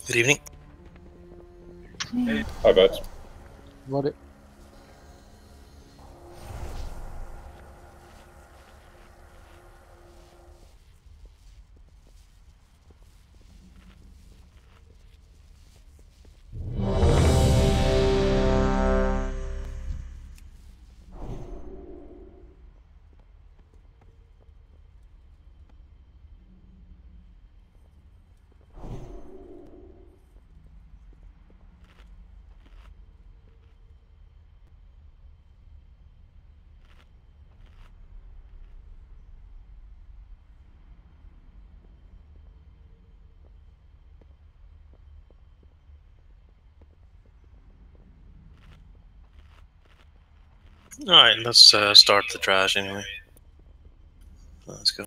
Good evening. Hi, bud. What it? Alright, let's start the trash anyway. Let's go.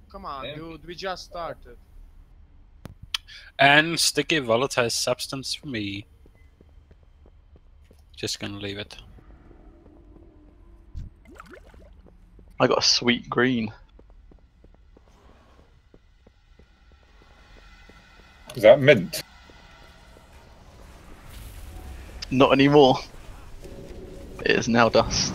Come on, dude, we just started. And sticky volatile substance for me. Just gonna leave it. I got a sweet green. Is that mint? Not anymore. It is now dust.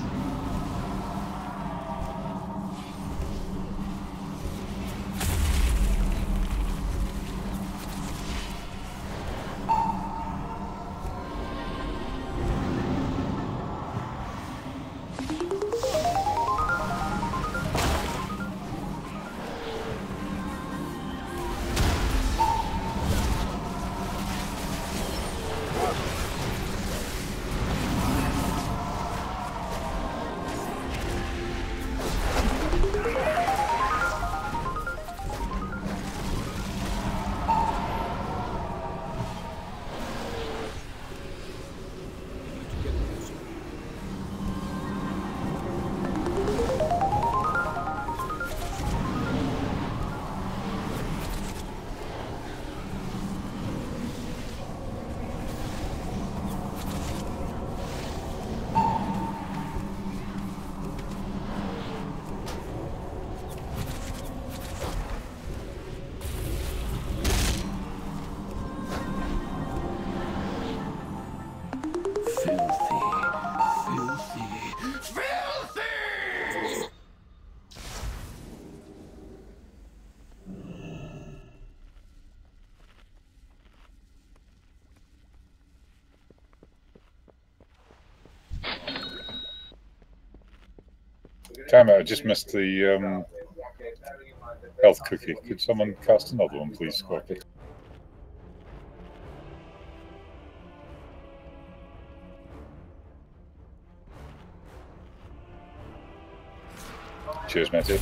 Damn it, I just missed the health cookie. Could someone cast another one, please, Scorpio? Cheers, matey.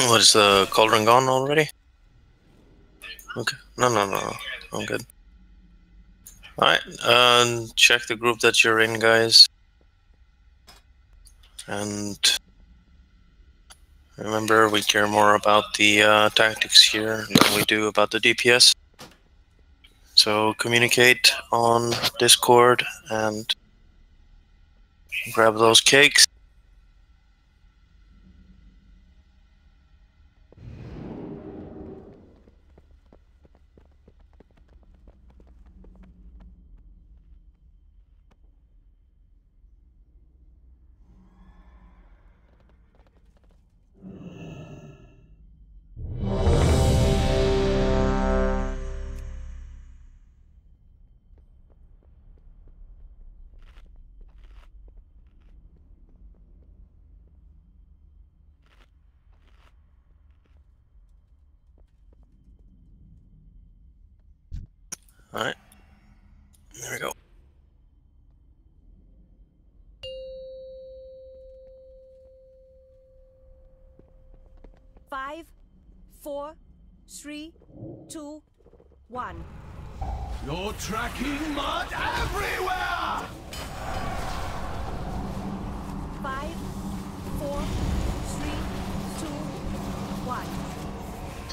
What, is the cauldron gone already? Okay. No. I'm good. Alright, check the group that you're in, guys. And remember, we care more about the tactics here than we do about the DPS. So communicate on Discord and grab those cakes. Alright, there we go. Five, 4, 3, 2, 1. You're tracking mud everywhere! 5, 4, 3, 2, 1.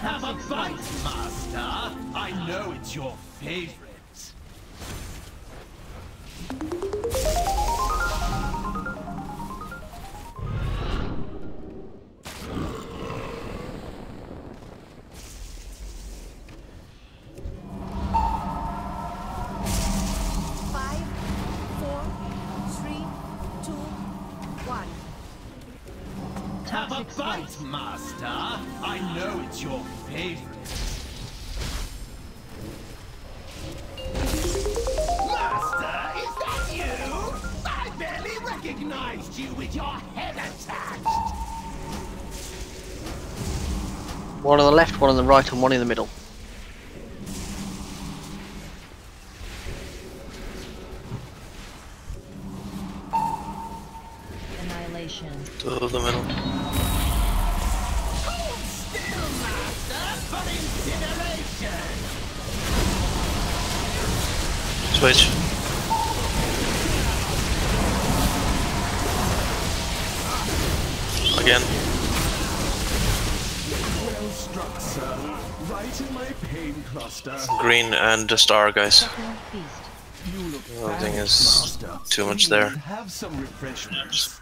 Have a bite, Master! I know it's your favorite. Have a bite, Master! I know it's your favorite. Master, is that you? I barely recognized you with your head attached! One on the left, one on the right, and one in the middle. Annihilation. To the middle. Still, Master, for incineration! Switch. Again. Well struck, sir. Right in my pain cluster. Green and the star, guys. You look Everything fat, is Master. too much there. Have some refreshments.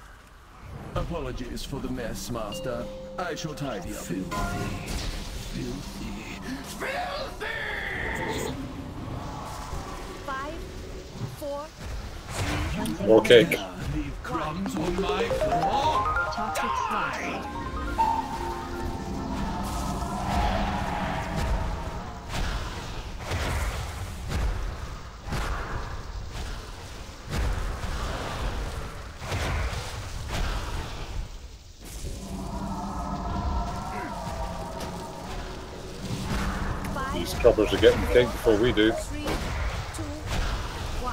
Apologies for the mess, Master. I shall tidy up. Filthy. Filthy! 5, 4, 3, More cake. Leave crumbs on my floor. toxic slide. These scrubbers are getting cake before we do. 3, 2, 1.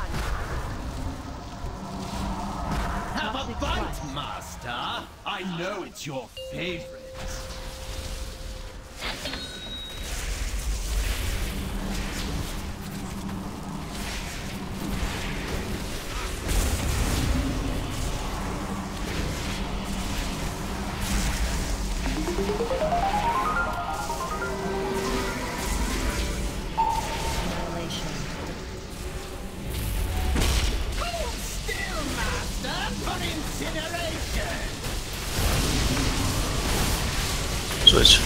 Have a bite, Master. I know it's your favorite. Annihilation. Hold still, Master, for incineration. Switch.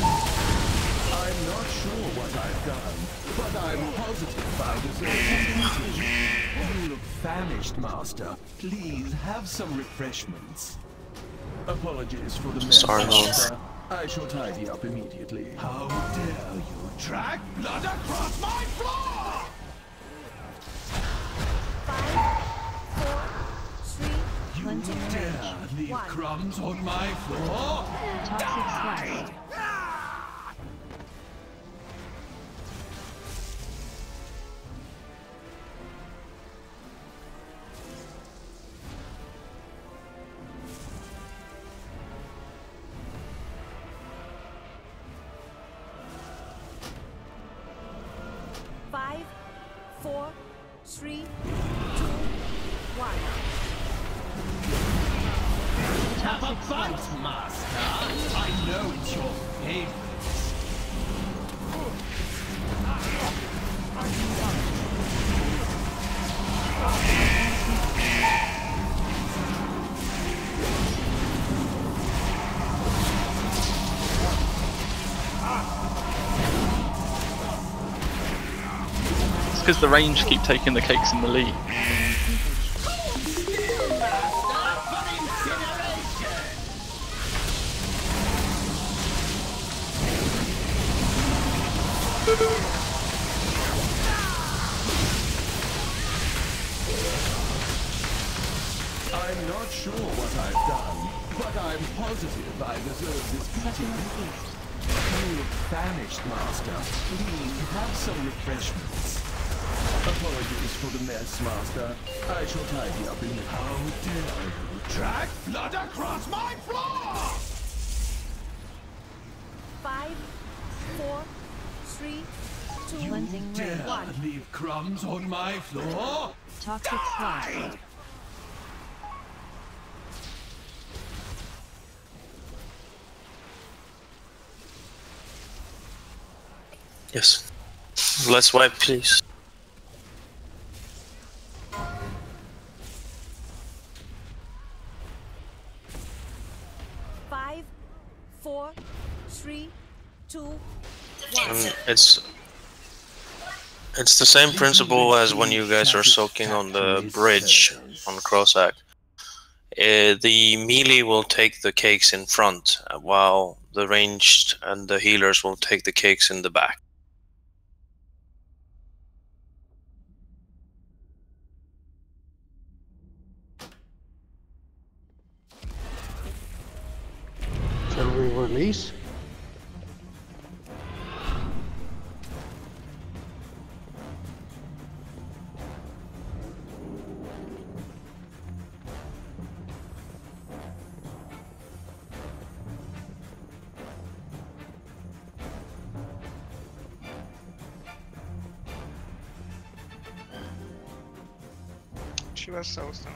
I'm not sure what I've done, but I'm positive I deserve it. You look famished, Master. Please have some refreshments. Apologies for the mess, Sorry. Master. I shall tidy up immediately. How dare you drag blood across my floor! 5, 4, 3, You dare leave One. crumbs on my floor? toxic slide. 4, 3, 2, 1. Have a bite, Master! I know it's your favorite. It's because the range keep taking the cakes in the lead. I'm not sure what I've done, but I'm positive I deserve this pity. You look famished, Master. Please have some refreshments. Apologies for the mess, Master. I shall tidy up in the... How dare you drag blood across my floor! 5, 4, 3, 2, You dare leave crumbs on my floor? Toxic slash. Yes. Let's wipe, please. Five, 4, 3, 2, 1. It's the same principle as when you guys are soaking on the bridge on Crossack. The melee will take the cakes in front, while the ranged and the healers will take the cakes in the back. Shall we release? She was so stunned.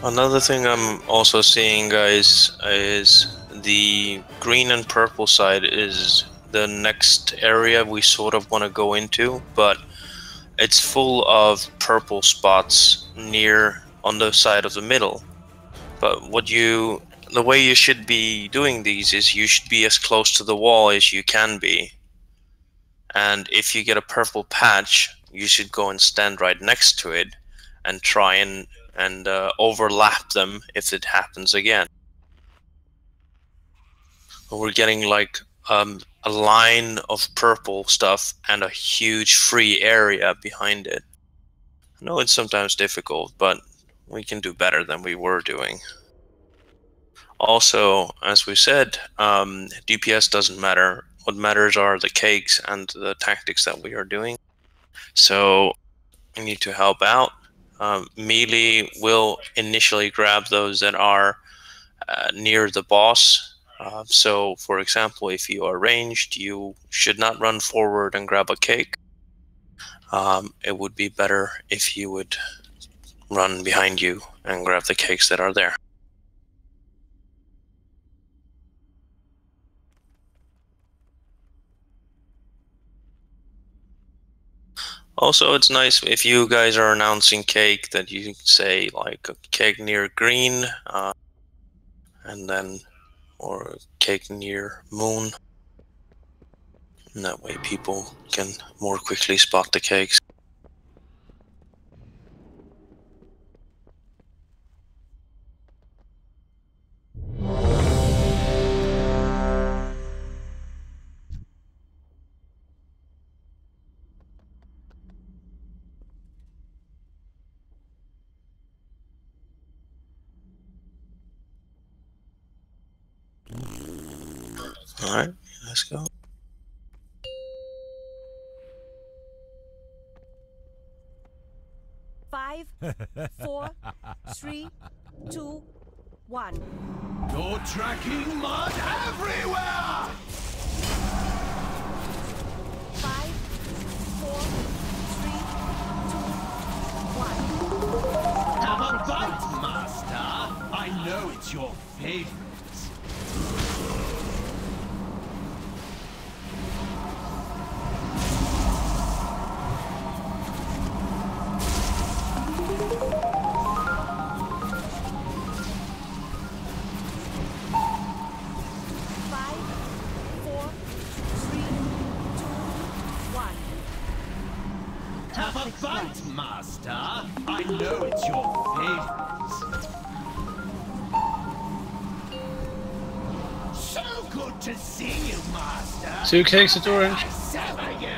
Another thing I'm also seeing, guys, is the green and purple side is the next area we sort of want to go into, but it's full of purple spots near on the side of the middle. But the way you should be doing these is you should be as close to the wall as you can be. And if you get a purple patch, you should go and stand right next to it and try and overlap them if it happens again. We're getting like a line of purple stuff and a huge free area behind it. I know it's sometimes difficult, but we can do better than we were doing. Also, as we said, DPS doesn't matter. What matters are the cakes and the tactics that we are doing. So we need to help out. Melee will initially grab those that are near the boss. So, for example, if you are ranged, you should not run forward and grab a cake. It would be better if you would run behind you and grab the cakes that are there. Also, it's nice if you guys are announcing cake that you say like a cake near green, and then or cake near moon. And that way people can more quickly spot the cakes. Alright, let's go. Five, 4, 3, 2, 1. You're tracking mud everywhere! 5, 4, 3, 2, 1. Have a bite, Master! I know it's your favorite. Have a bite, Master! I know it's your favorite. So good to see you, Master! 2 cakes at orange. I sever you!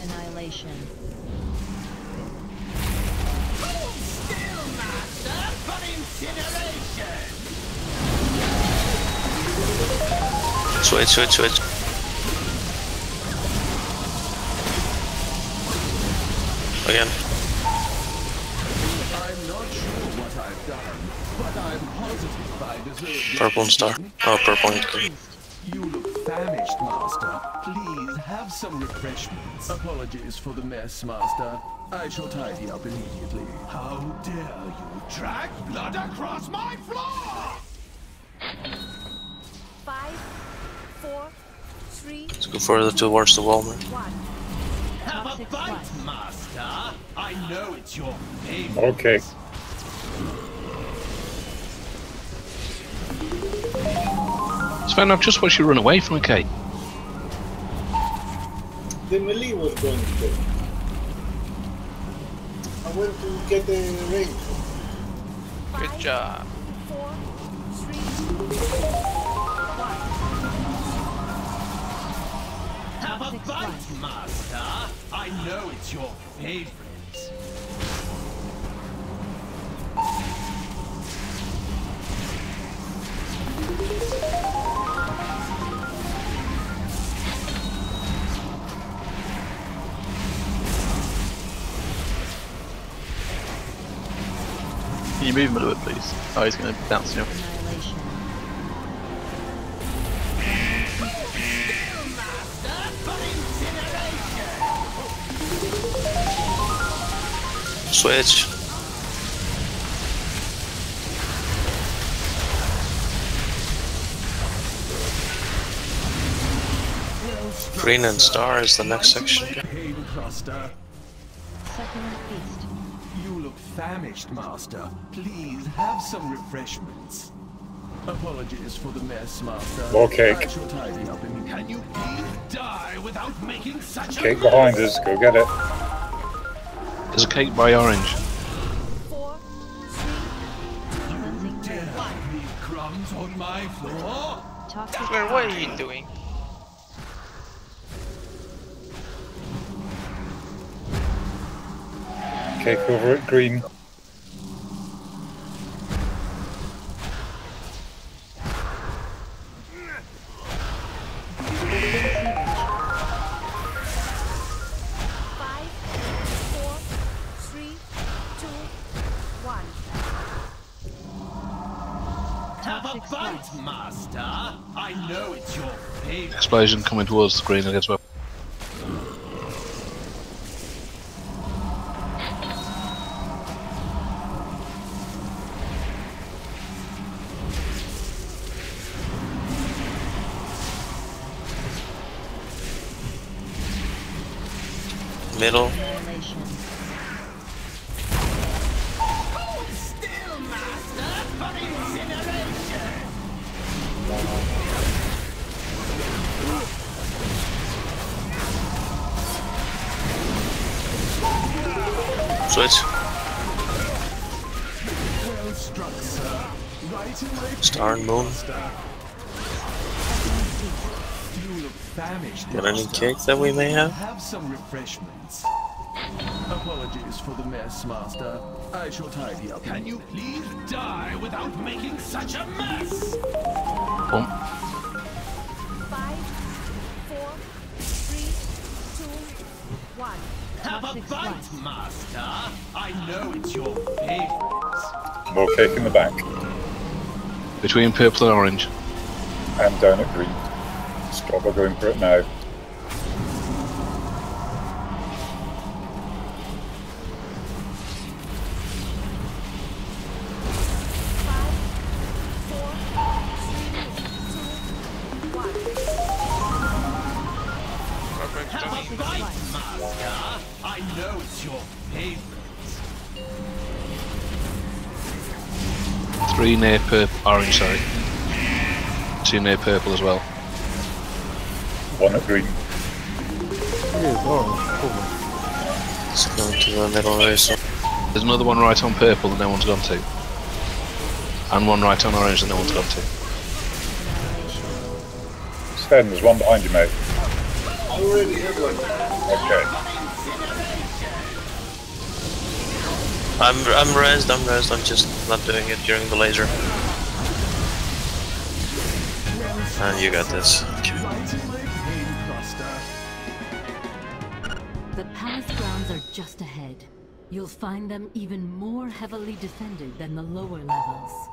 Annihilation. Switch. Again. I'm not sure what I've done, but I'm positive I deserve Purple and star. Oh, purple and green. You look famished, Master. Please have some refreshments. Apologies for the mess, Master. I shall tidy up immediately. How dare you drag blood across my floor! 5, 4, 3, Let's go further towards the wall, man. 1. Have a bite, Master. I know it's your favorite. Okay. Sven, I've just watched you run away from a cake. The melee was going to. I went to get the ring. Good job. 4, 3, 2, 1. Have a bite, Master. I know it's your favorite. Can you move him a little bit, please? Oh, he's going to bounce you. Annihilation. Switch. Green and star is the next section. Pain cluster. Second feast. You look famished, Master. Please have some refreshments. Apologies for the mess, Master. More cake. I shall tidy up immediately. Can you please die without making such Cake a behind us. Go get it. There's a cake by orange. 4, 3, You dare leave crumbs on my floor? toxic. Where, what are you doing? Cake over at green. Five, 4, 3, 2, 1. Have a bite, Master. I know it's your favorite. Explosion coming towards the green, I guess. Well, Middle. Annihilation. Still, Master, for incineration. Switch. Well struck, sir. Right in my Star and moon. Master. You look famished, Got any Master. cake that we may have? Have some refreshments. Apologies for the mess, Master. I shall tidy up. Can you please die without making such a mess? Boom. 5, 4, 3, 2, 1. Have a Toxic bite, slice. Master. I know it's your favorite. More cake in the back. Between purple and orange. And down at green. Strawberry going for it now. I know it's your favorite. 3 near orange, sorry. 2 near purple as well. 1 at green. Yes, orange. Cool. It's going to the middle racer. There's another one right on purple that no one's gone to. And one right on orange that no one's gone to. Sven, there's one behind you, mate. I already hit one. Okay. I'm rezzed, I'm just not doing it during the laser. And you got this. Okay. The palace grounds are just ahead. You'll find them even more heavily defended than the lower levels.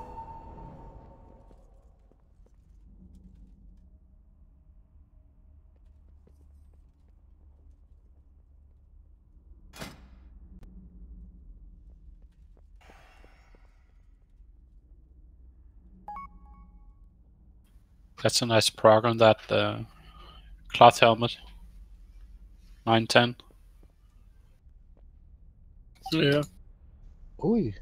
That's a nice prog on that cloth helmet. 910. Yeah. Oi.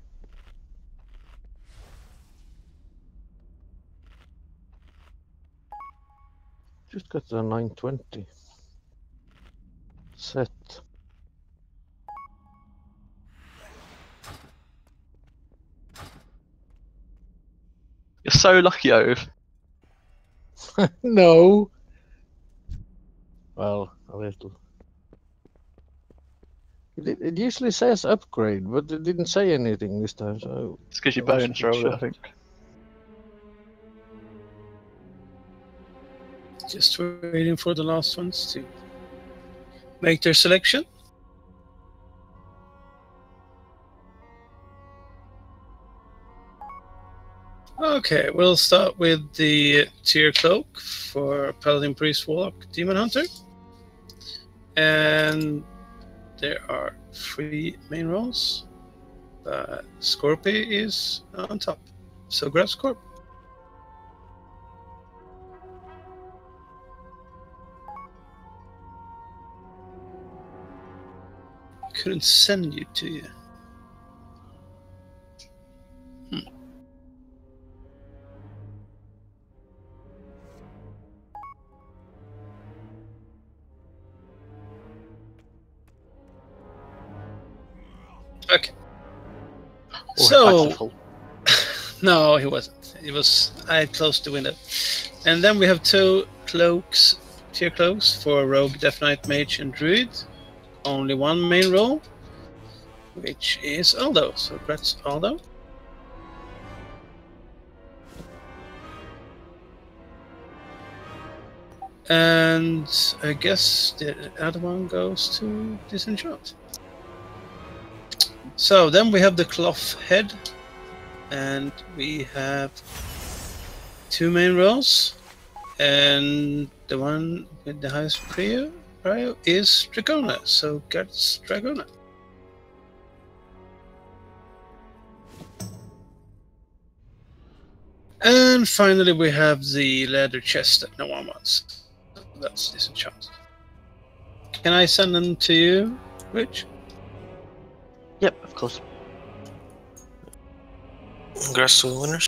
Just got the 920 set. You're so lucky, Ove. No. Well, a little. It usually says upgrade, but it didn't say anything this time, so... It's because you I was bonus rolled it, I shocked. think. Just waiting for the last ones to make their selection. Okay, we'll start with the tier cloak for Paladin, Priest, Warlock, Demon Hunter. And there are 3 main roles, but Scorpy is on top. So grab Scorp. Couldn't send you to you. Okay. So, no, he wasn't. It was, I closed the window. And then we have 2 cloaks, tier cloaks for Rogue, Death Knight, Mage, and Druid. Only 1 main role, which is Aldo. So that's Aldo. And I guess the other one goes to Disenchant. So then we have the cloth head, and we have 2 main roles, and the one with the highest prio is Dragona, so gets Dragona. And finally we have the leather chest that no one wants. That's Disenchant. Can I send them to you, Rich? Yep, of course. Congrats to the winners.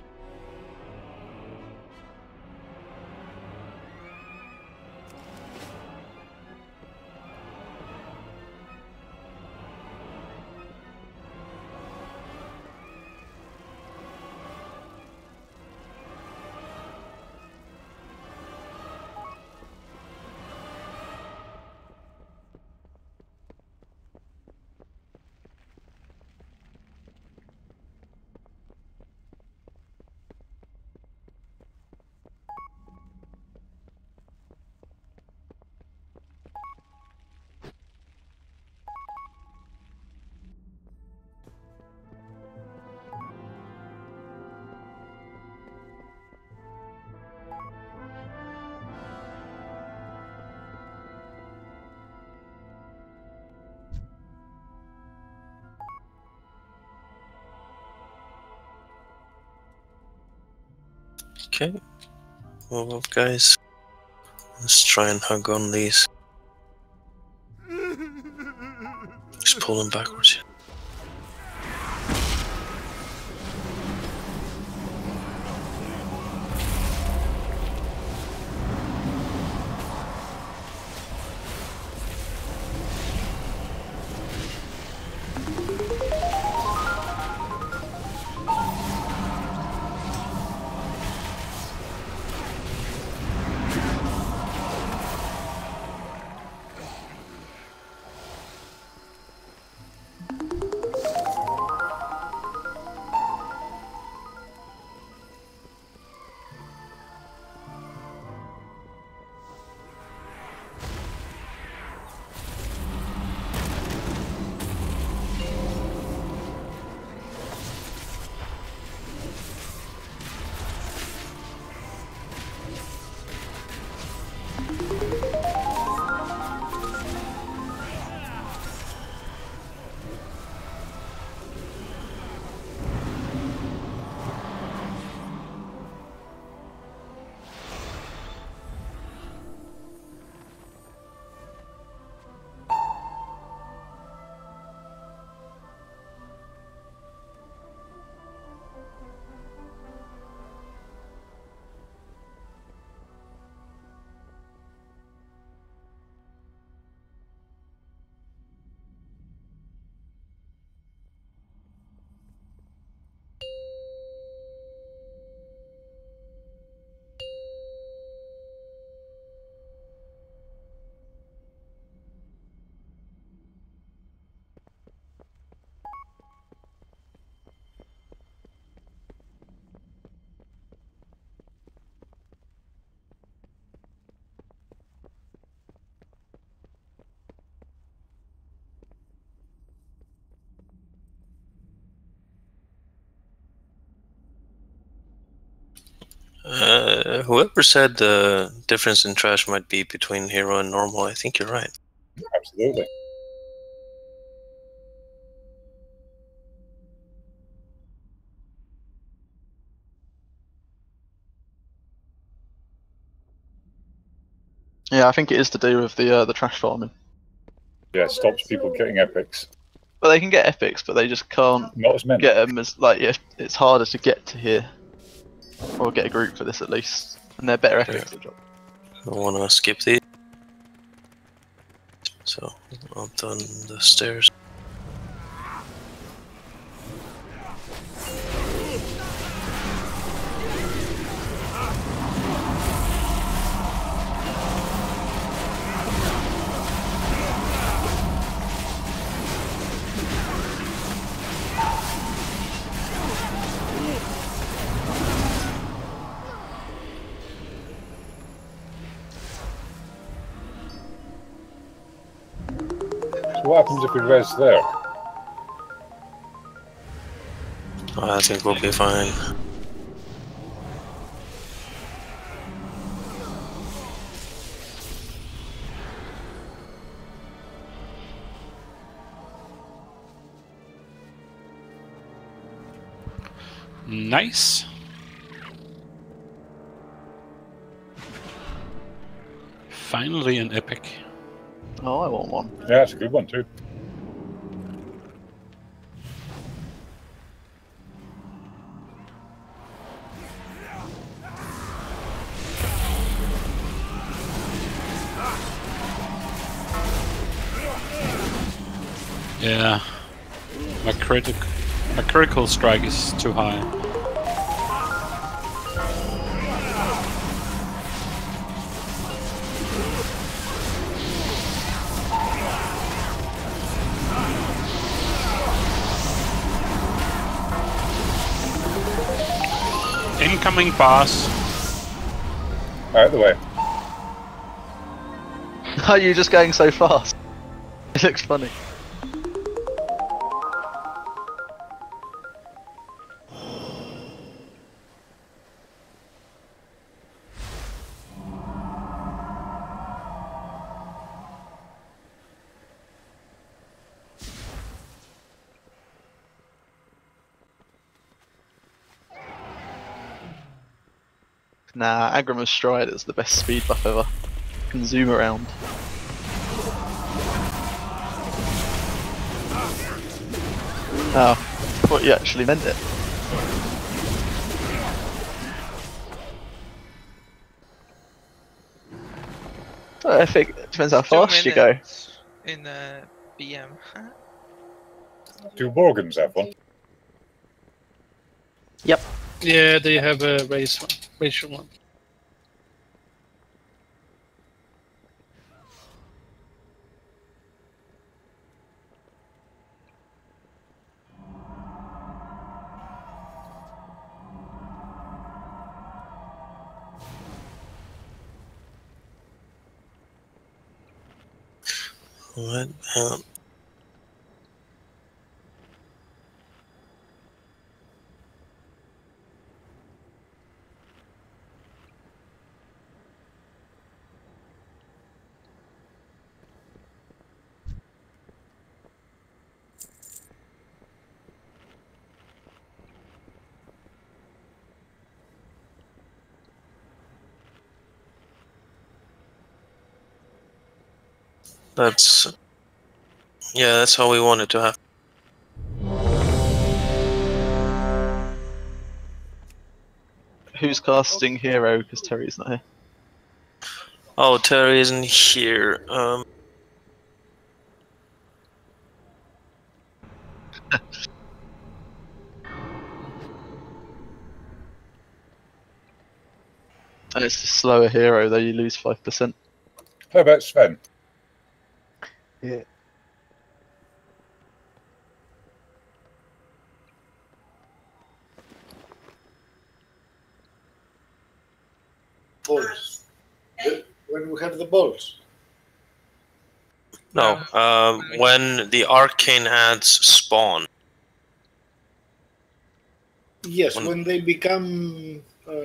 Okay. Move up, guys. Let's try and hug on these. Just pull them backwards. Whoever said the difference in trash might be between hero and normal, I think you're right. Absolutely. Yeah, I think it is to do with the trash farming. Yeah, it stops people getting epics. But they can get epics, but they just can't Not as many. get them as like it's harder to get to here, or get a group for this at least, and they're better epics. I want to skip these. So I've done the stairs. So what happens if we res there? I think we'll be fine. Nice. Finally an epic. Oh, I want one. Yeah, it's a good one too. Yeah. My critical strike is too high. Incoming boss. Out of the way. Are you just going so fast? It looks funny. Nah, Agrima's Stride is the best speed buff ever. Can zoom around. Oh, I thought you actually meant it. I think it depends how 2 fast you go. minutes in BM. Do Borgans have one? Yep. Yeah, they have a racial one. What? That's... Yeah, that's how we want it to happen. Who's casting Hero? Because Terry's not here. Oh, Terry isn't here. And it's a slower Hero, though you lose 5%. How about Sven? Yeah. Balls. When we have the balls. No, when the arcane ads spawn. Yes, when they become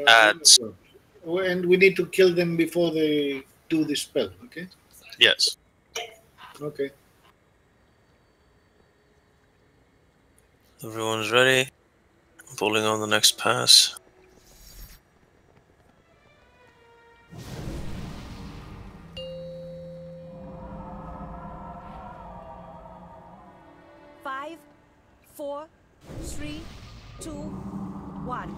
ads. And we need to kill them before they do the spell, okay? Yes. Okay. Everyone's ready. Pulling on the next pass. Five, 4, 3, 2, 1.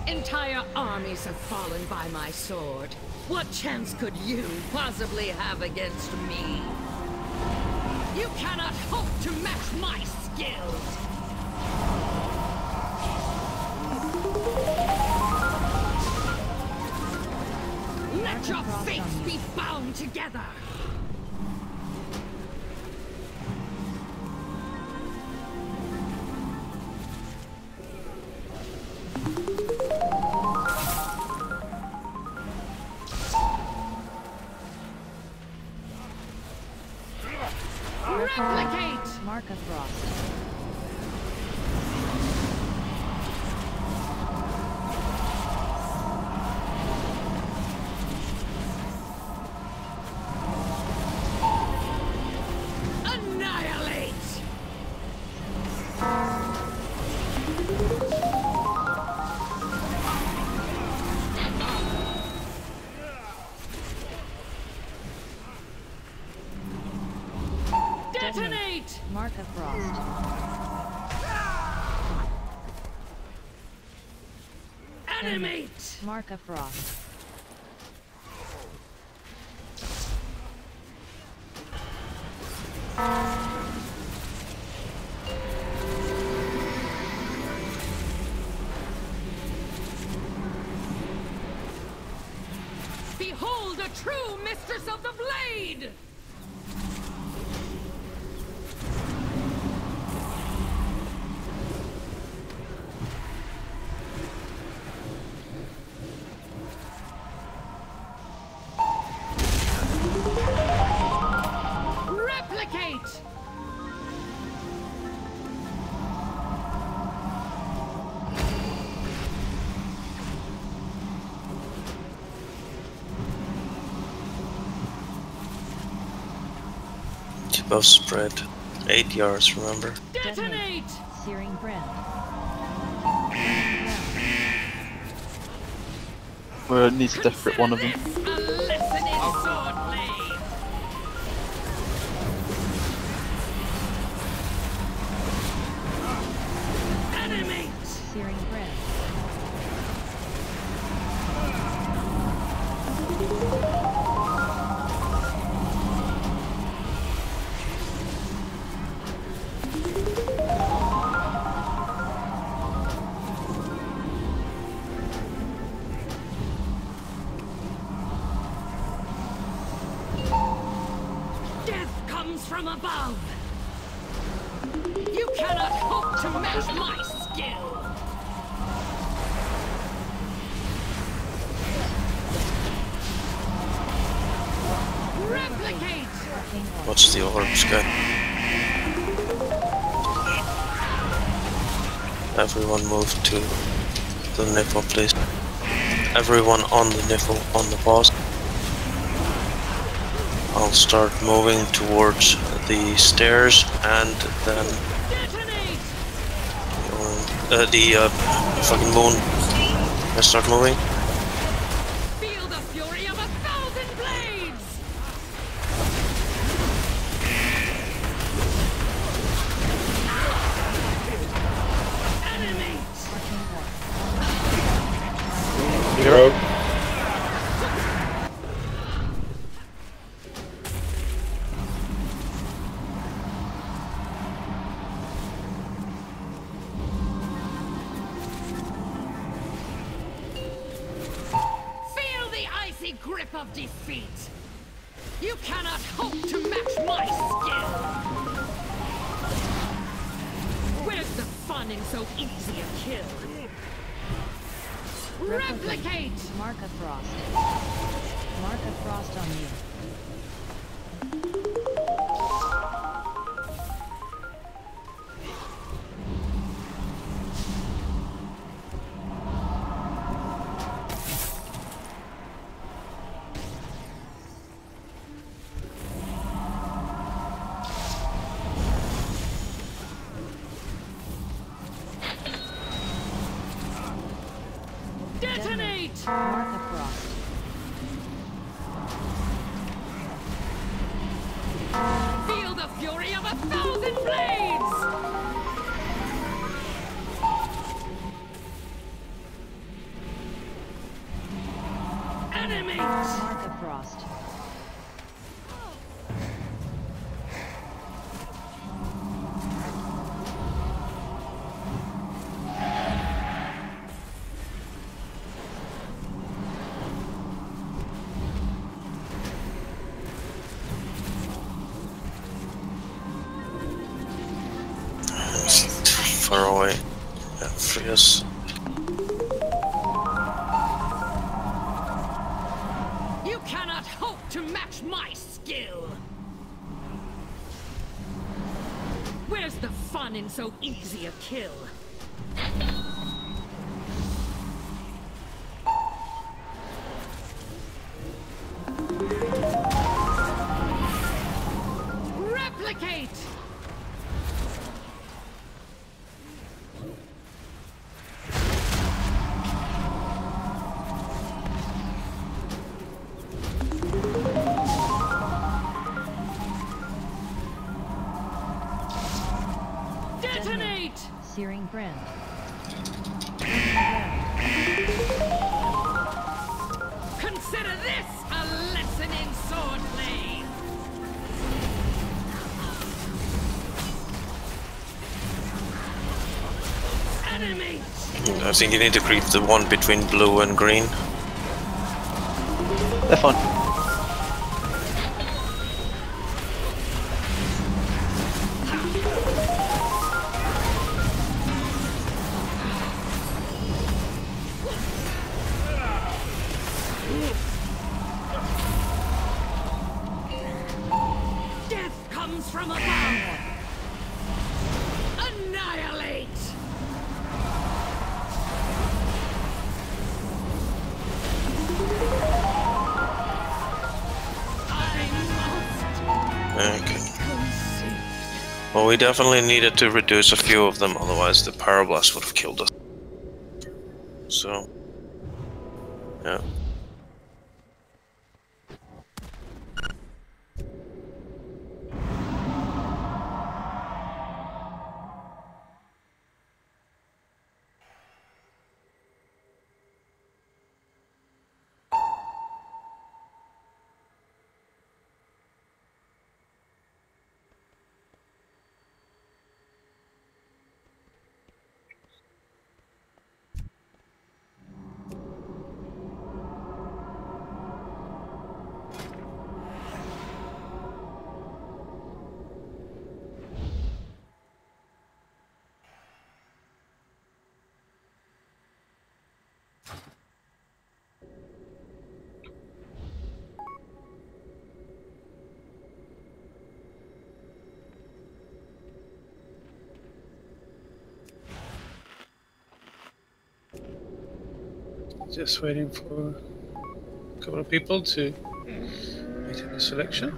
Entire armies have fallen by my sword. What chance could you possibly have against me? You cannot hope to match my skills! Let your fates be bound together! Replicate! Mark of Frost. Annihilate! Detonate! Mark of Frost. Animate! Mark of Frost. Behold a true mistress of the blade! Replicate! Keep off spread. 8 yards, remember? Detonate! Searing Brand. We need to death grip one of them. Searing bread. Death comes from above. You cannot hope to match my skill. Replicate. What's the orbs guy? Everyone move to the nipple, please. Everyone on the nipple, on the boss. I'll start moving towards the stairs and then the fucking moon. Let's start moving. Feel the fury of 1,000 blades. Hero. Feel the icy grip of defeat. You cannot hope to match my skill. Where's the fun in so easy a kill? Replicate! Mark a frost. Mark a frost on you. Detonate! Mark a frost. Feel the fury of 1,000 blades! Animate! Mark a frost. It's too far away. Yeah, free us. You cannot hope to match my skill! Where's the fun in so easy a kill? Replicate! Detonate! Searing brand. Consider this a lesson in swordplay! Animate! I think you need to creep the one between blue and green. They're fine. Death comes from above! Annihilate! Okay. Well, we definitely needed to reduce a few of them, otherwise the Pyroblast would have killed us. So, Yeah. Just waiting for a couple of people to make a selection.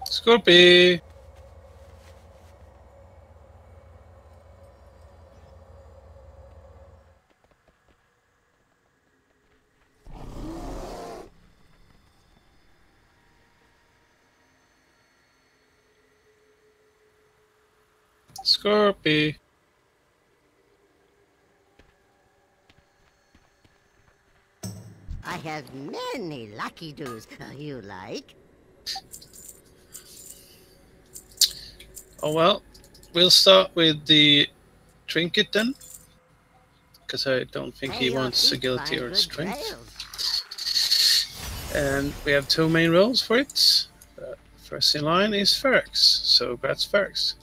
Scorpy! Scorpy! I have many lucky doos. You like? Oh well, we'll start with the trinket then, because I don't think he wants agility or strength. And we have two main roles for it. First in line is Ferex, so that's Ferex.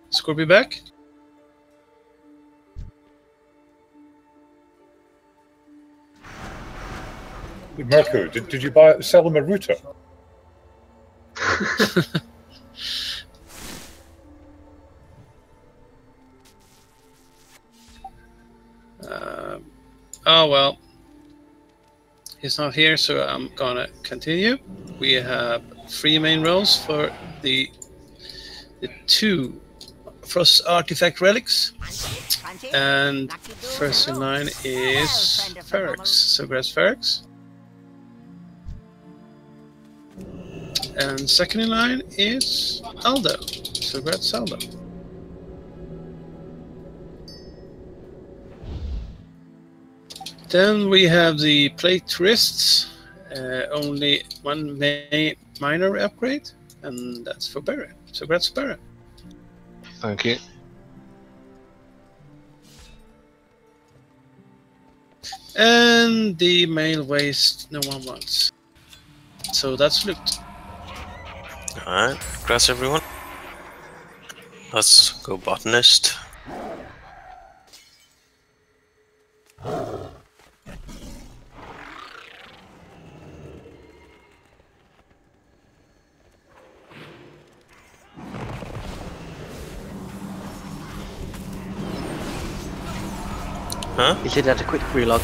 Scorpio back. Mirko, did you sell him a router? Oh well, he's not here, so I'm gonna continue. We have 3 main roles for the 2 Frost Artifact Relics, and first in line is Ferex, so grabs Ferex. And second in line is Aldo, so grabs Aldo. Then we have the plate tourists, only 1 minor upgrade, and that's for Baron, so grabs Baron. Thank you. And the male waist no one wants. So that's loot. Alright, congrats everyone. Let's go botanist. Huh? He did have a quick relog.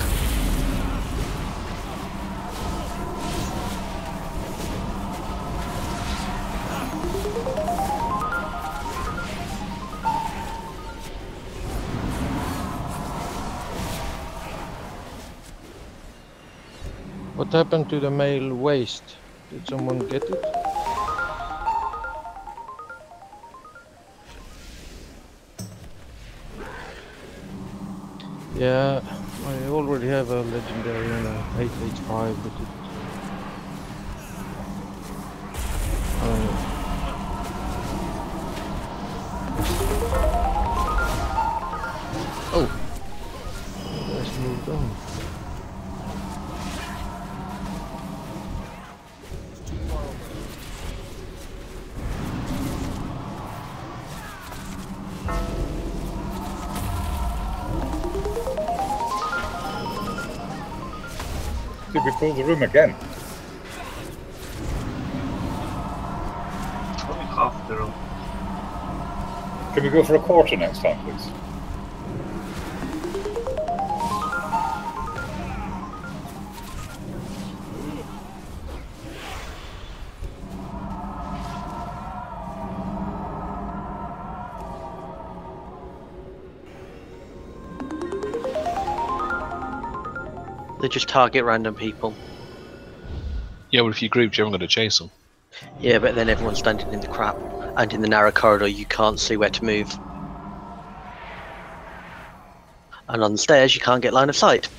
What happened to the male waist? Did someone get it? Yeah, I already have a legendary and a 885, but it... Oh! Let's move on. Did we pull the room again? Only half the room. Can we go for a quarter next time, please? They just target random people. Yeah, well, if you grouped, you haven't got to chase them. Yeah, but then everyone's standing in the crap, and in the narrow corridor you can't see where to move. And on the stairs you can't get line of sight.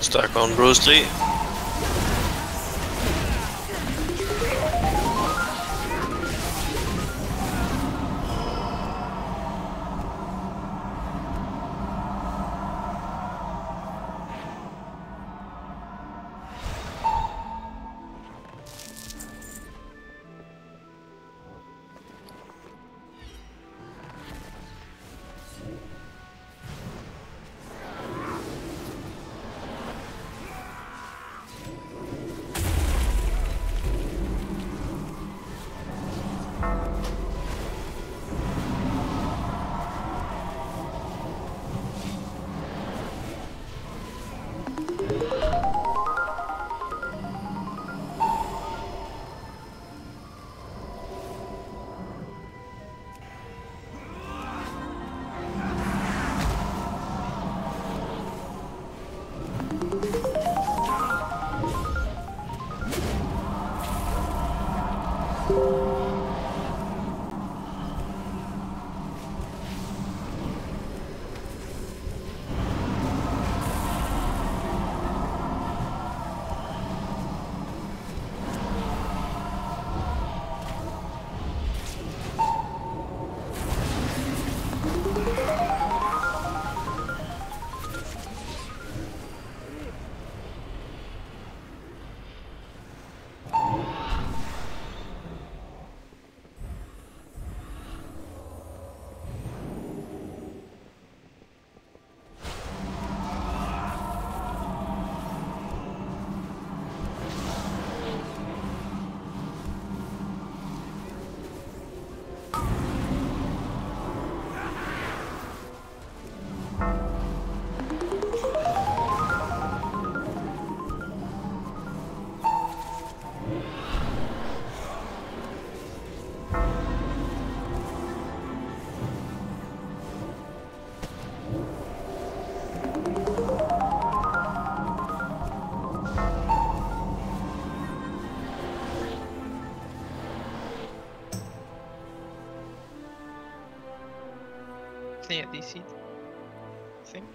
Stack on Bruce Lee. Clear DC thing.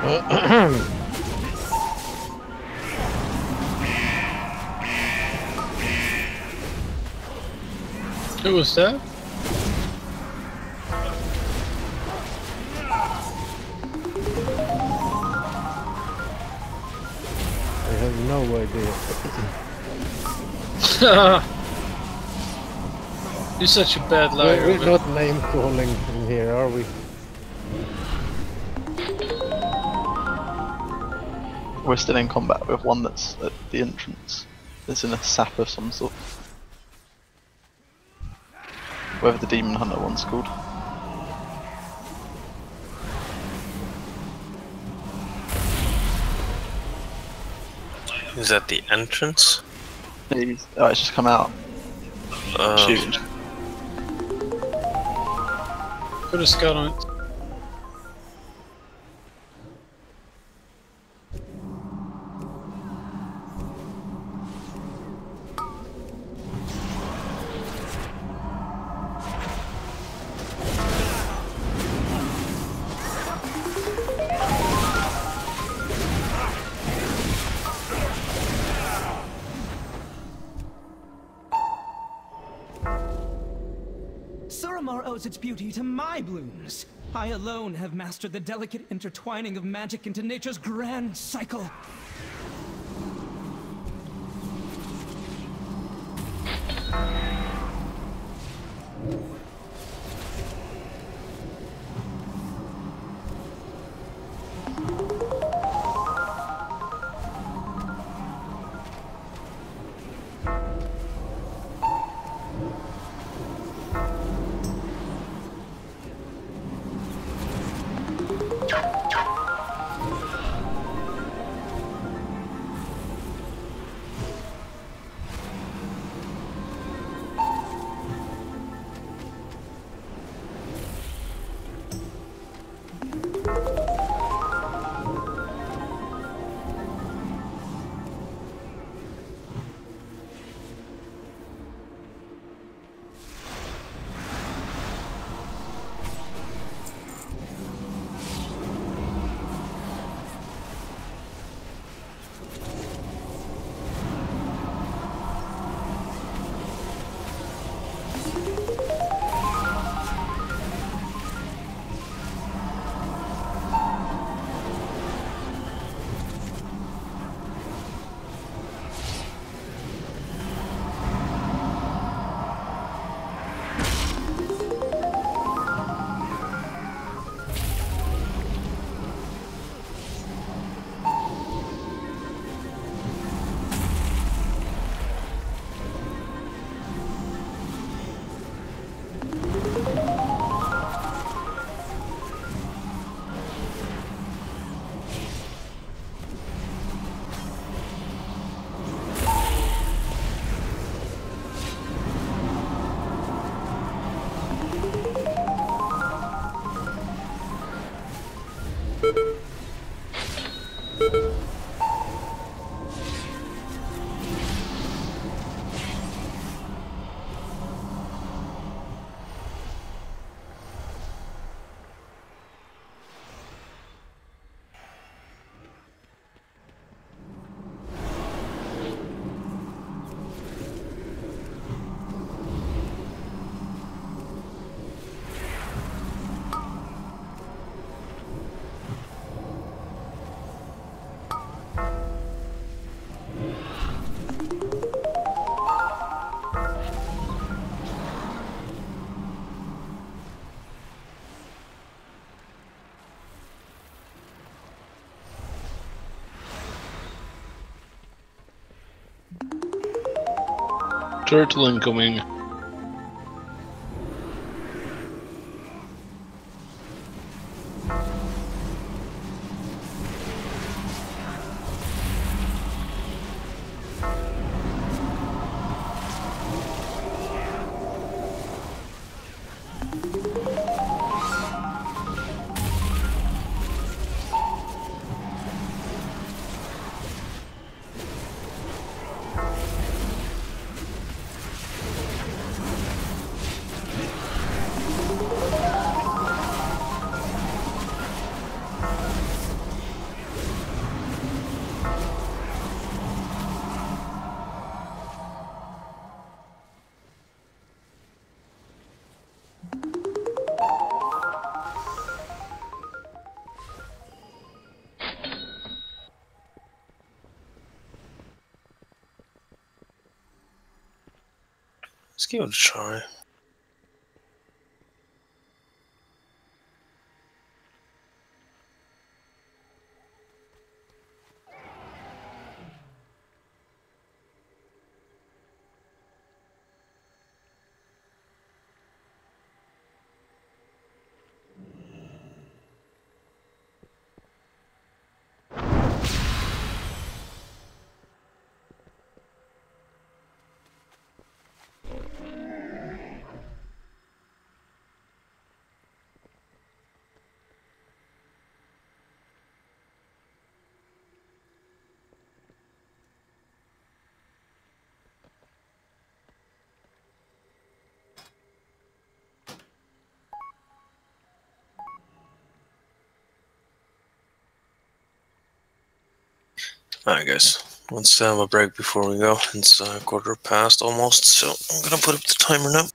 Who was that? I have no idea. You're such a bad liar. We're not name calling in here, are we? We're still in combat with one that's at the entrance. It's in a sap of some sort. Whatever the Demon Hunter one's called. Is that the entrance? Oh, it's just come out. Shooting. Put a scout on it. Suramar owes its beauty to my blooms. I alone have mastered the delicate intertwining of magic into nature's grand cycle. Turtle incoming. Let's give it a try. Alright guys, let's have a break before we go. It's 1:15 almost, so I'm gonna put up the timer now.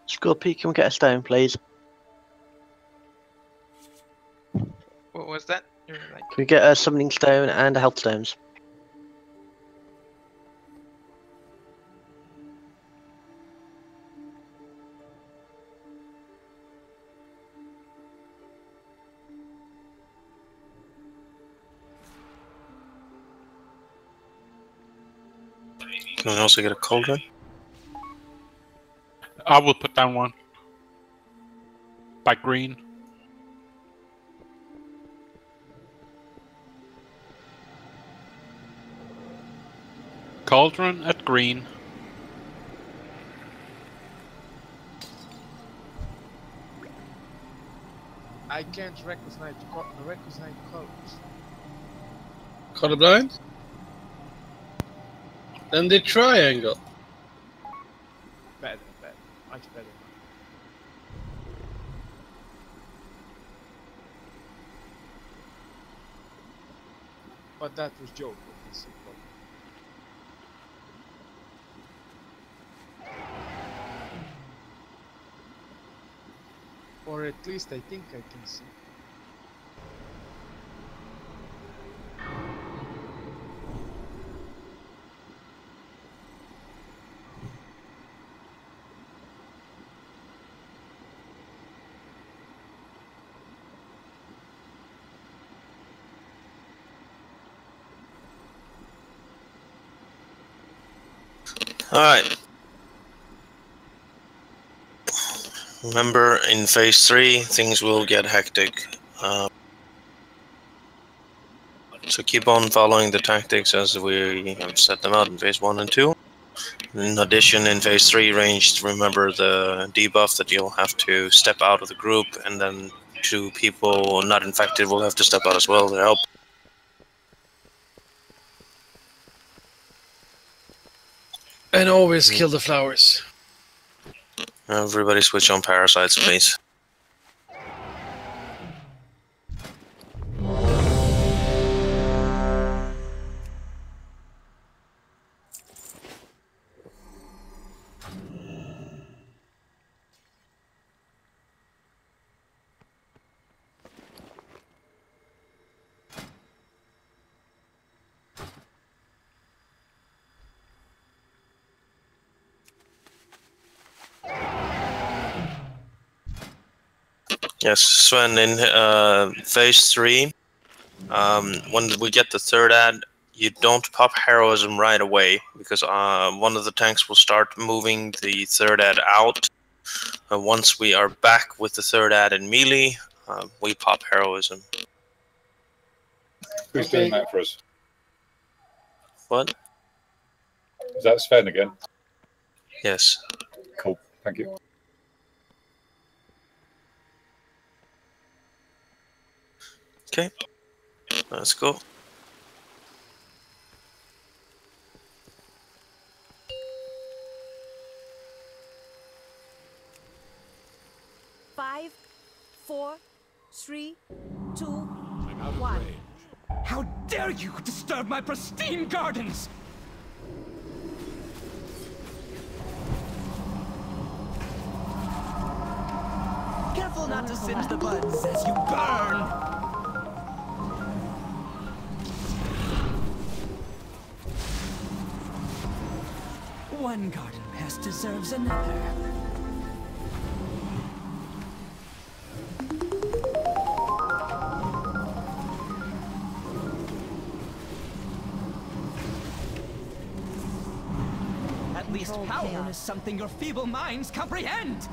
Scorpio, can we get a stone, please? What was that? You're like... Can we get a summoning stone and a health stones? Can we also get a cauldron? I will put down one. By green. Cauldron at green. I can't recognize colors. Colorblind? Then the triangle. Better, much better. But that was joke. Or at least I think I can see. Alright. Remember, in phase 3, things will get hectic. So keep on following the tactics as we have set them out in phase 1 and 2. In addition, in phase 3 ranged, remember the debuff that you'll have to step out of the group, and then 2 people not infected will have to step out as well to help. And always kill the flowers. Everybody switch on parasites, please. Yes, Sven, in phase 3, when we get the third ad, you don't pop heroism right away, because one of the tanks will start moving the third ad out. Once we are back with the third ad in melee, we pop heroism. Who's doing that for us? What? Is that Sven again? Yes. Cool, thank you. Okay, let's go. Five, 4, 3, 2, 1. How dare you disturb my pristine gardens! Careful not to singe the buds as you burn! One garden pest deserves another. At least power is something your feeble minds comprehend!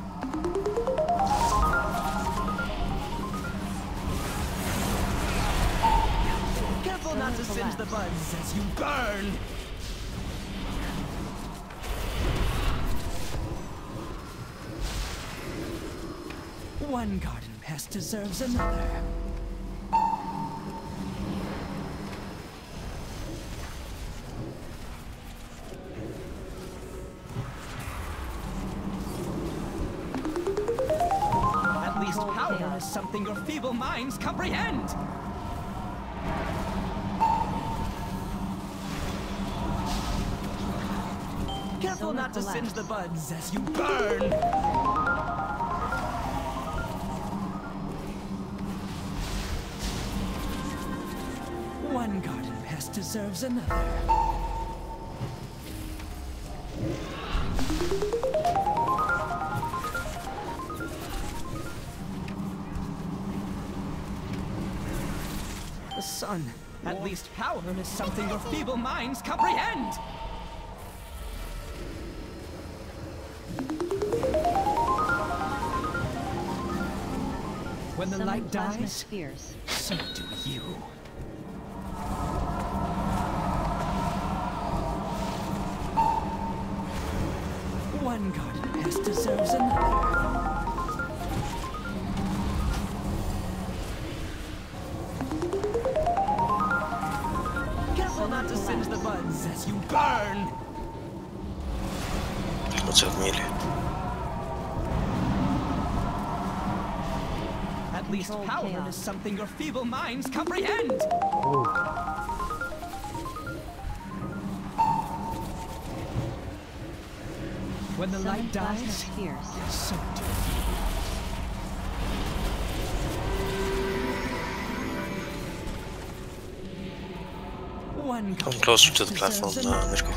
Careful not to singe the buds as you burn! One garden pest deserves another. At least power is something your feeble minds comprehend. Careful not to singe the buds as you burn. deserves another. The sun. At least power is something your feeble minds comprehend. When the Summon light plasma dies, spheres. so do you. One garden pest deserves another. Careful not to singe the buds as you burn. What's up, melee? At least power is something your feeble minds comprehend. When the light dies, so do you. One Come closer to the platform, Mirko.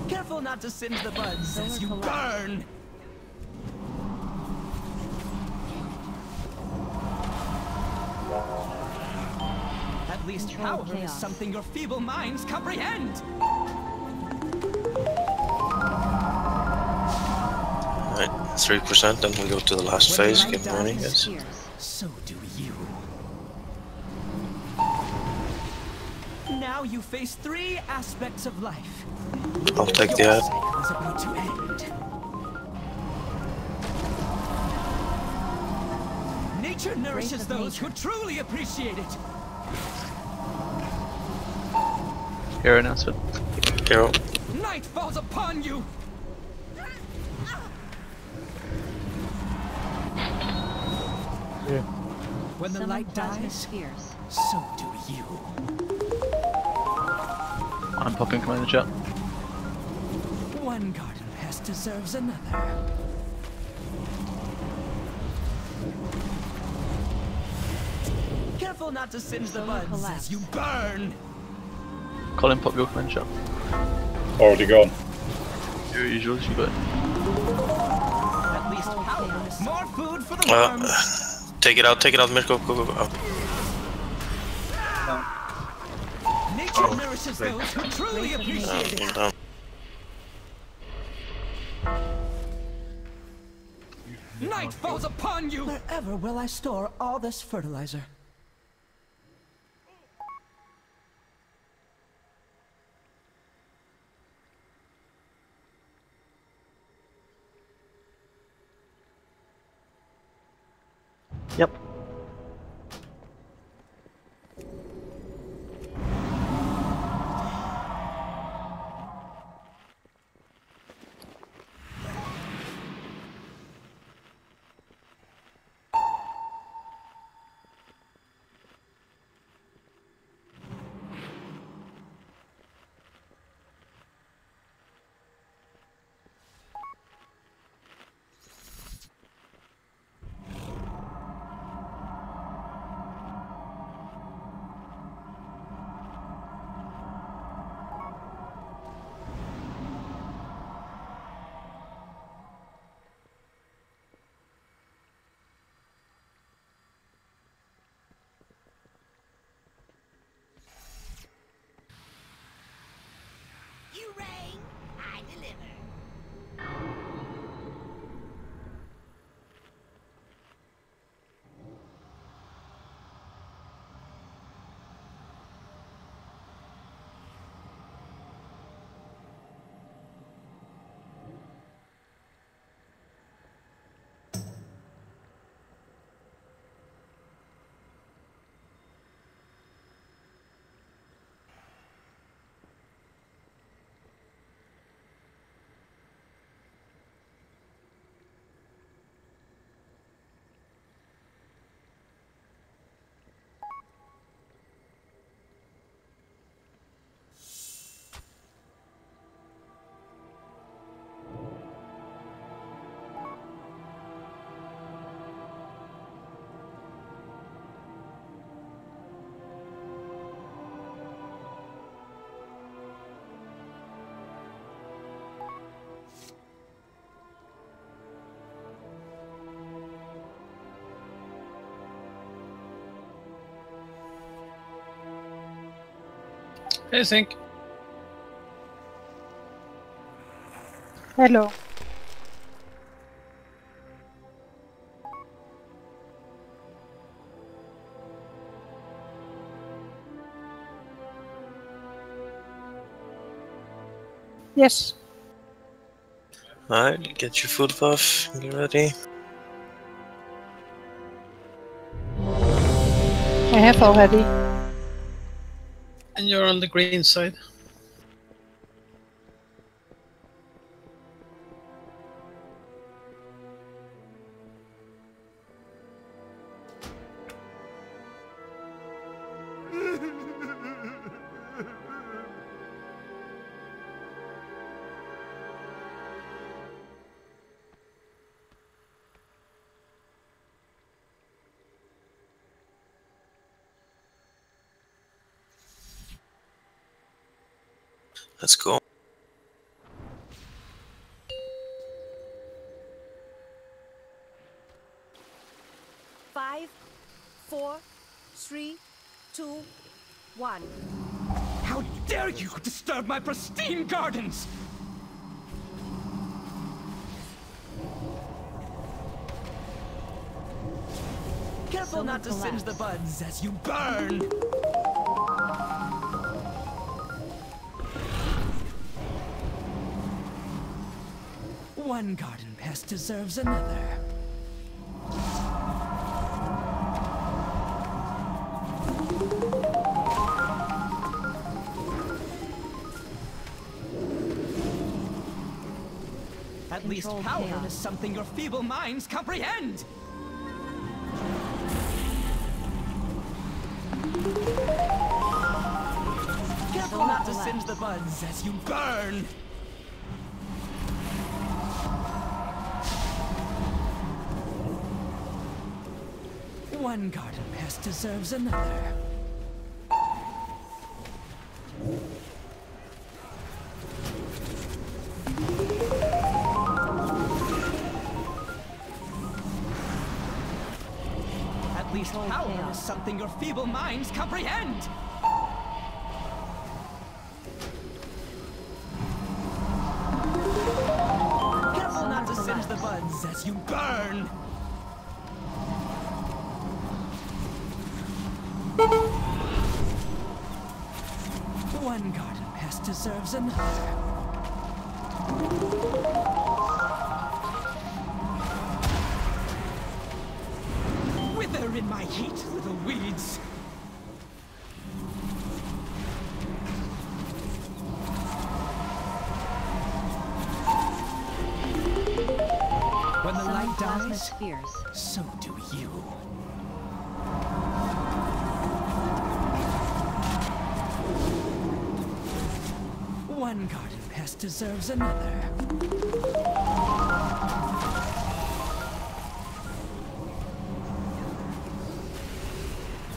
Careful not to singe the buds as you burn. At least power is something your feeble minds comprehend. Alright, 3%, then we go to the last phase, get money, guys. So do you. Now you face 3 aspects of life. I'll take the Your ad. cycle is about to end. Nature nourishes those who truly appreciate it. Hero announcement. Hero. Night falls upon you. Yeah. When the Summon light plasma dies, spheres. so do you. I'm popping command chat. One garden pest deserves another. Careful not to singe the buds as you burn. Colin, pop your command chat. Already gone. Your usual, you got it. At least power. More food for the worms. Take it out, Mirko, go. Nature nourishes those who truly appreciate it. Down. Night falls upon you. Wherever will I store all this fertilizer? Yep. You reign, I deliver. Hey, Sync. Hello. Yes. Alright, get your food buff. Get ready. I have already. And you're on the green side. Let's go. Five, 4, 3, 2, 1. How dare you disturb my pristine gardens! Careful not to singe the buds as you burn! One garden pest deserves another. At least power is something your feeble minds comprehend! Careful not to singe the buds as you burn! One garden pest deserves another. At least power is something your feeble minds comprehend! Careful not to singe the buds as you burn! One garden pest deserves another. Wither in my heat, little weeds. When the light dies, so do you. One garden pest deserves another.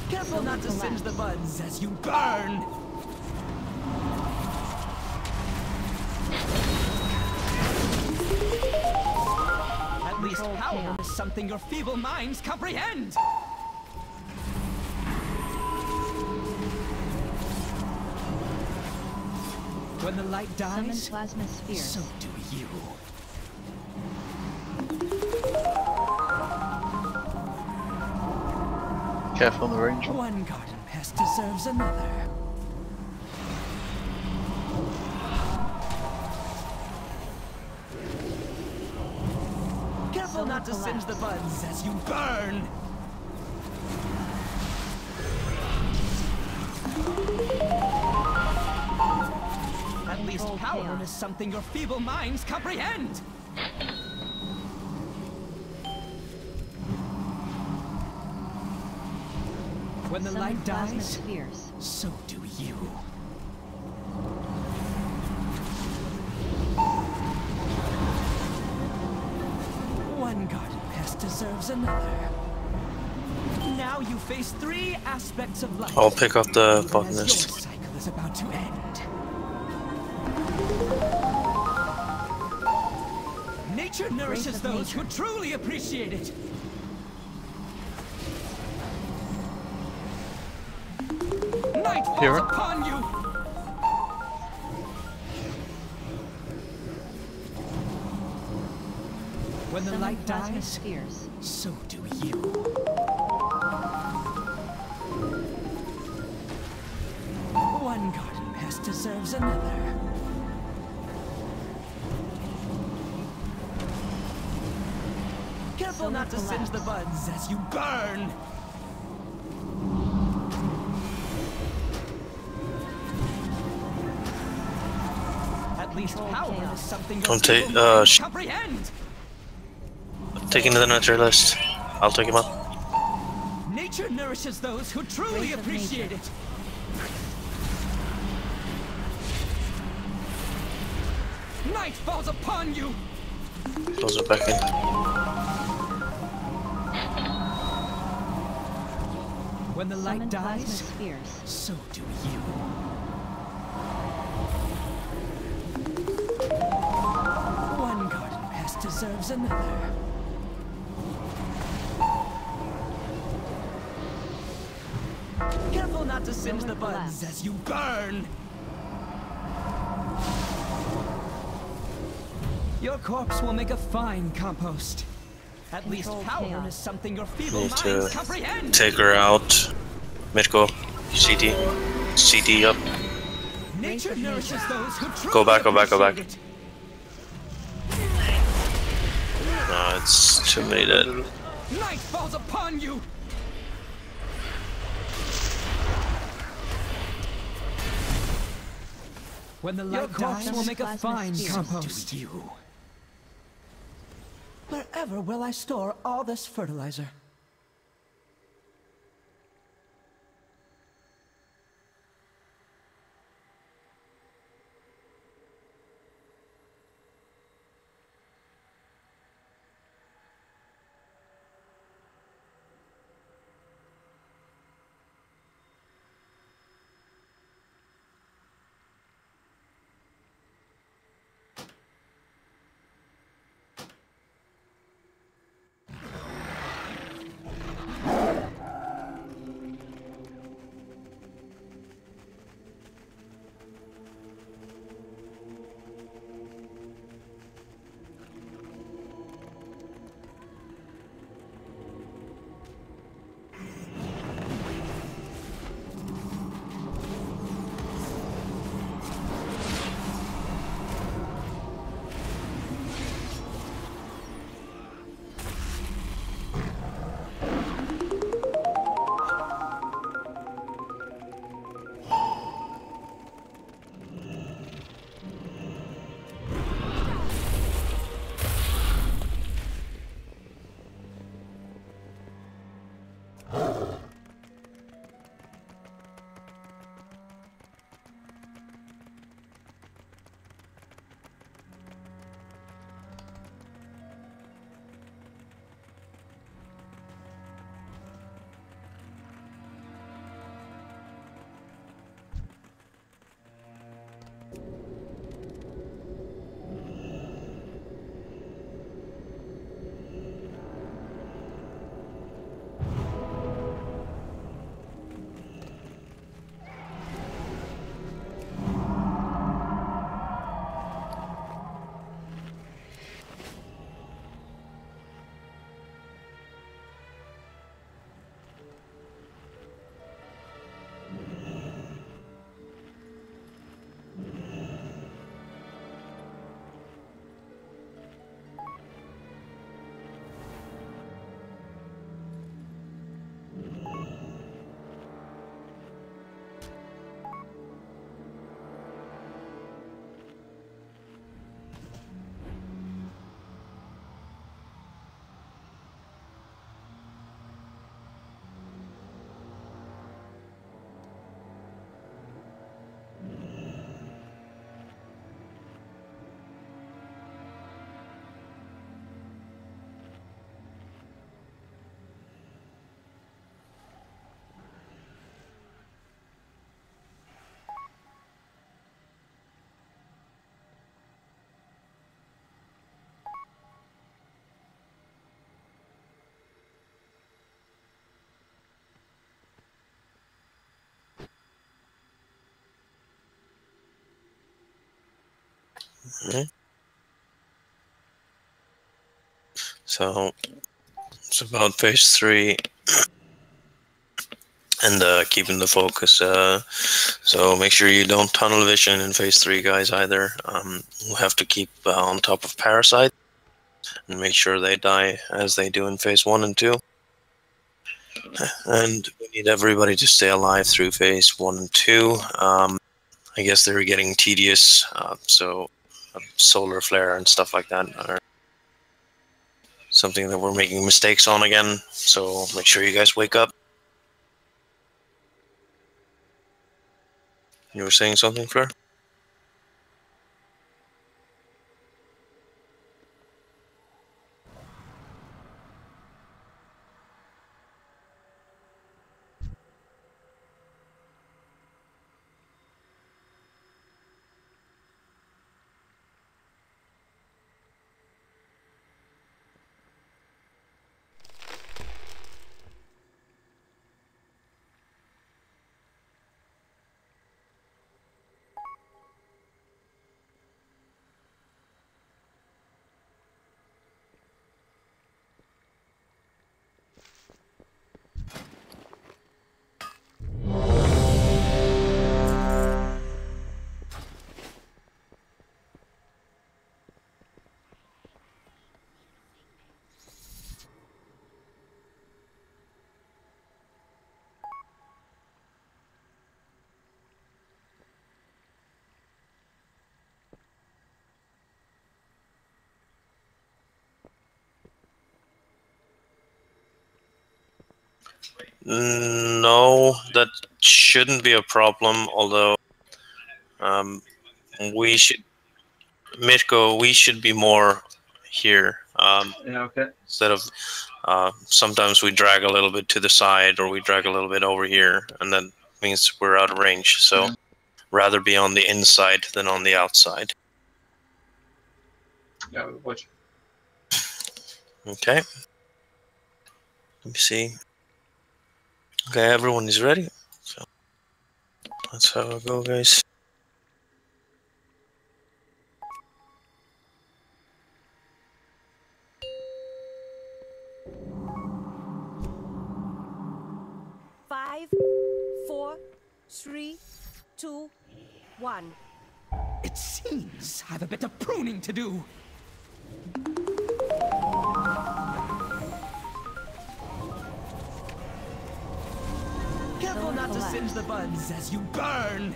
Careful not to singe the buds as you burn! At least power is something your feeble minds comprehend! When the light dies, so do you. Careful on the range. One garden pest deserves another. Careful not to singe the buds as you burn. At least power is something your feeble minds comprehend. When the light dies, so do you. One garden pest deserves another. Now you face 3 aspects of life. I'll pick up the Your botanist. cycle is about to end. Nature nourishes those who truly appreciate it. Night falls upon you. When the Summon light plasma dies, spheres. so do you. One garden pest deserves another. Careful not to singe the buds as you burn! At least power is something your Don't take. feeble minds comprehend! Taking the naturalist. I'll take him up. Nature nourishes those who truly appreciate it. Night falls upon you. Close it back in. When the light Summon plasma dies, spheres. so do you. One garden pest deserves another. Careful not to singe the buds as you burn! Your corpse will make a fine compost. At least power is something your feeble Need minds to comprehend. take her out. Midgo. CD. CD up. Nature nourishes those who truly Go back, go back, go back. appreciate No, it's too late. Dead. it. Night falls upon you. When the light dies, will make a fine compost. Do you? Wherever will I store all this fertilizer? So it's about phase 3 and keeping the focus. So make sure you don't tunnel vision in phase 3, guys, either. We'll have to keep on top of Parasite and make sure they die as they do in phase 1 and 2. And we need everybody to stay alive through phase 1 and 2. I guess they're getting tedious, so solar flare and stuff like that are something that we're making mistakes on again. So make sure you guys wake up. You were saying something, Fleur? No, that shouldn't be a problem, although we should, Mitko, we should be more here. Yeah, okay. Instead of, sometimes we drag a little bit to the side or we drag a little bit over here, and that means we're out of range. So rather be on the inside than on the outside. Yeah, watch. Okay. Let me see. Okay, everyone is ready. So that's how I go, guys. Five, 4, 3, 2, 1. It seems I've a bit of pruning to do. Careful not to singe the buds as you burn.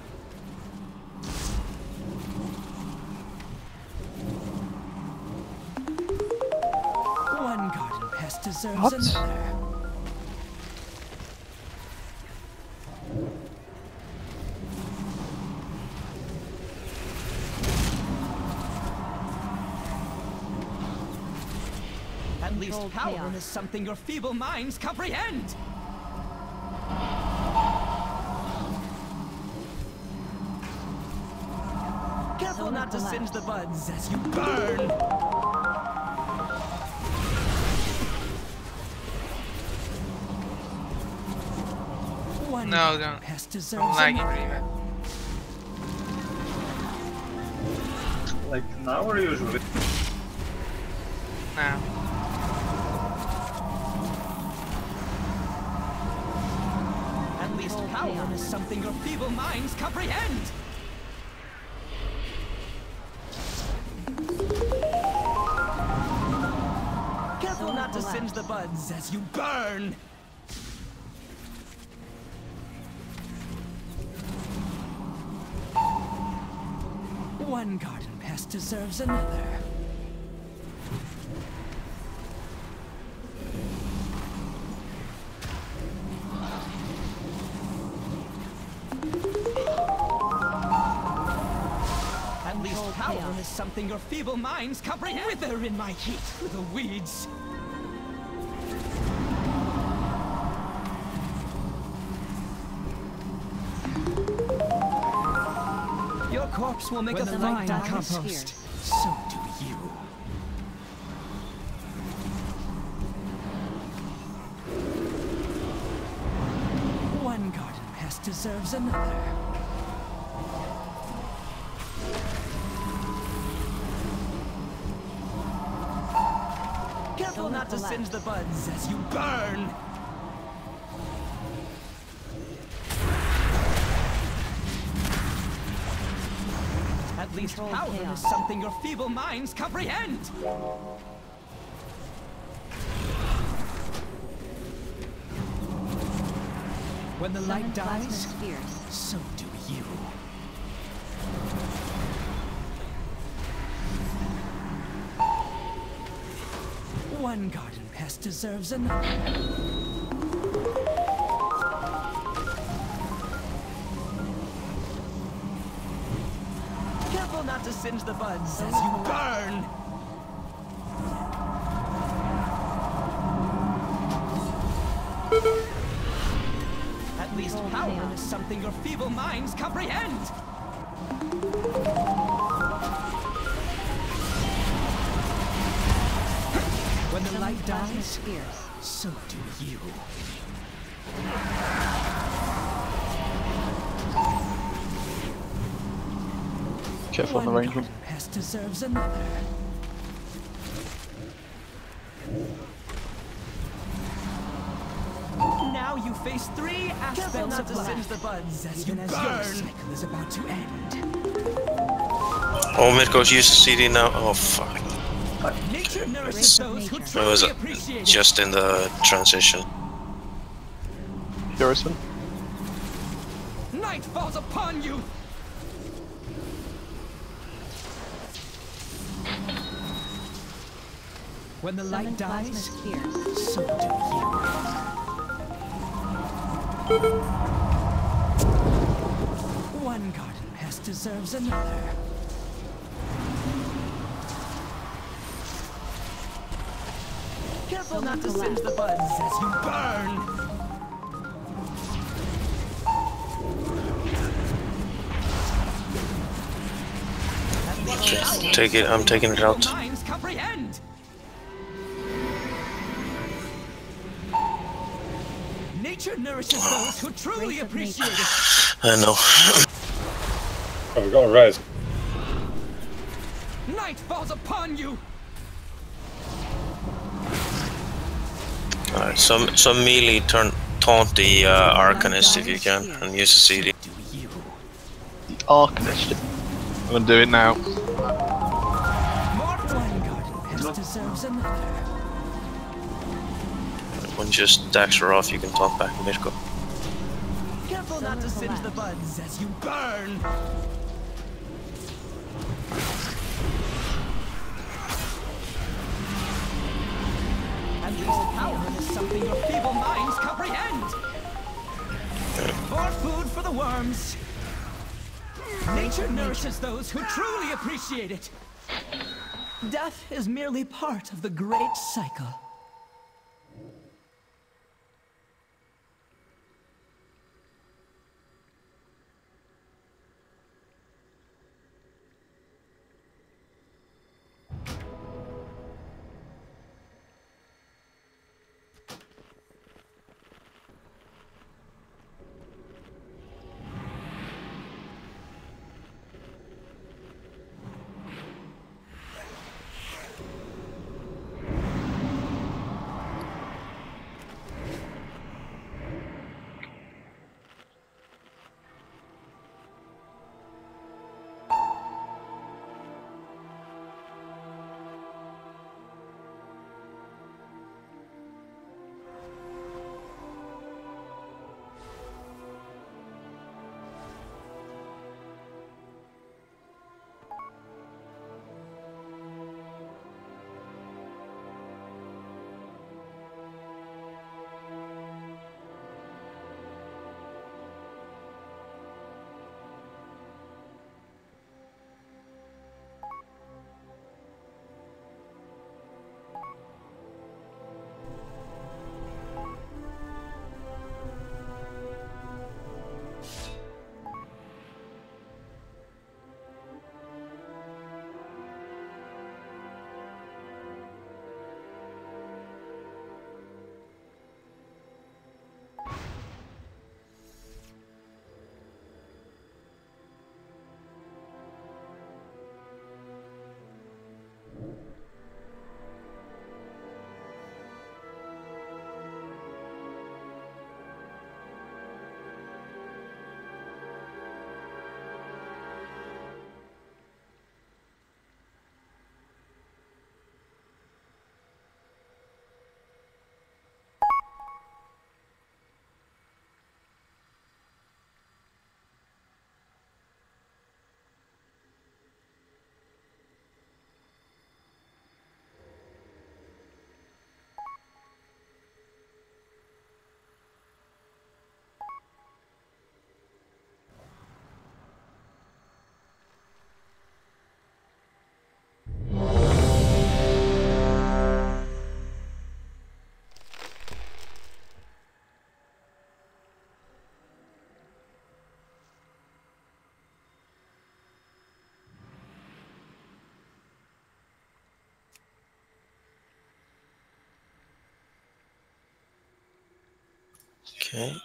One garden pest deserves another. At least power is something your feeble minds comprehend. Careful not to singe the buds as you burn. One No, don't. pest I'm deserves lagging another. really bad. Like now or usually? Now. At least power is something your feeble minds comprehend. Careful not to singe the buds as you burn. One garden pest deserves another. At least power is something your feeble minds comprehend. Wither in my heat with the weeds. Your corpse will make a fine compost. So do you. One garden pest deserves another. Careful not to singe the buds as you burn! At least power is something your feeble minds comprehend! When the light dies, so do you. One garden pest deserves another. Careful not to singe the buds as you burn! At least power is something your feeble minds comprehend! When the light dies, so do you. Careful on the range one. Pest deserves another. Now you face 3 aspects of the singe the buds as you burn. Your cycle is about to end. Oh, Mirko's used CD now. Oh fuck. Nature nourishes those who It was truly appreciate just in the transition. Garrison. Night falls upon you. When the light dies, so do you. One garden pest deserves another. Careful not to singe the buds as you burn! Take it, I'm taking it out. Minds comprehend! Nature nourishes those who truly appreciate it! I know. Oh, we got a res. Night falls upon you! Alright, some melee taunt the Arcanist if you can, and use the CD. The Arcanist. I'm gonna do it now. One garden pest deserves another. When just stacks her off, you can taunt back Mirko. Careful not to singe the buds as you burn! At least power is something your feeble minds comprehend! More food for the worms! Nature nourishes those who truly appreciate it! Death is merely part of the great cycle. Okay.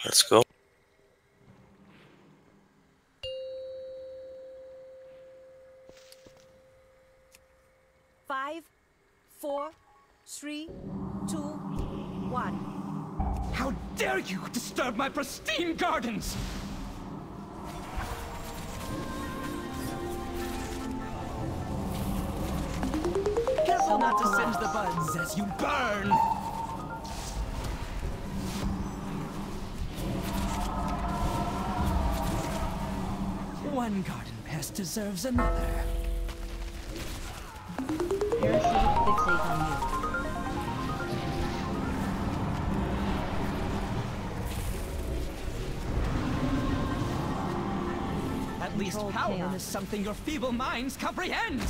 Let's go. Five, 4, 3, 2, 1. How dare you disturb my pristine gardens! Careful not to singe the buds as you burn! One garden pest deserves another. Parasitic fixate on you. At least Control power chaos. is something your feeble minds comprehend!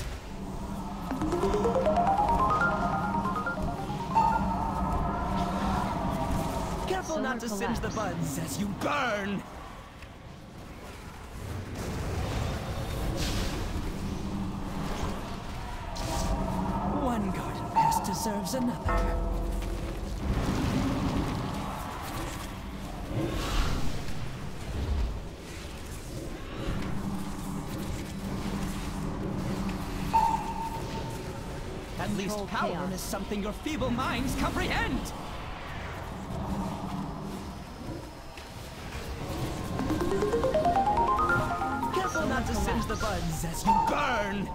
Careful not to singe the buds as you burn! One garden pest deserves another. At least power is something your feeble minds comprehend! Careful not to singe the buds as you burn!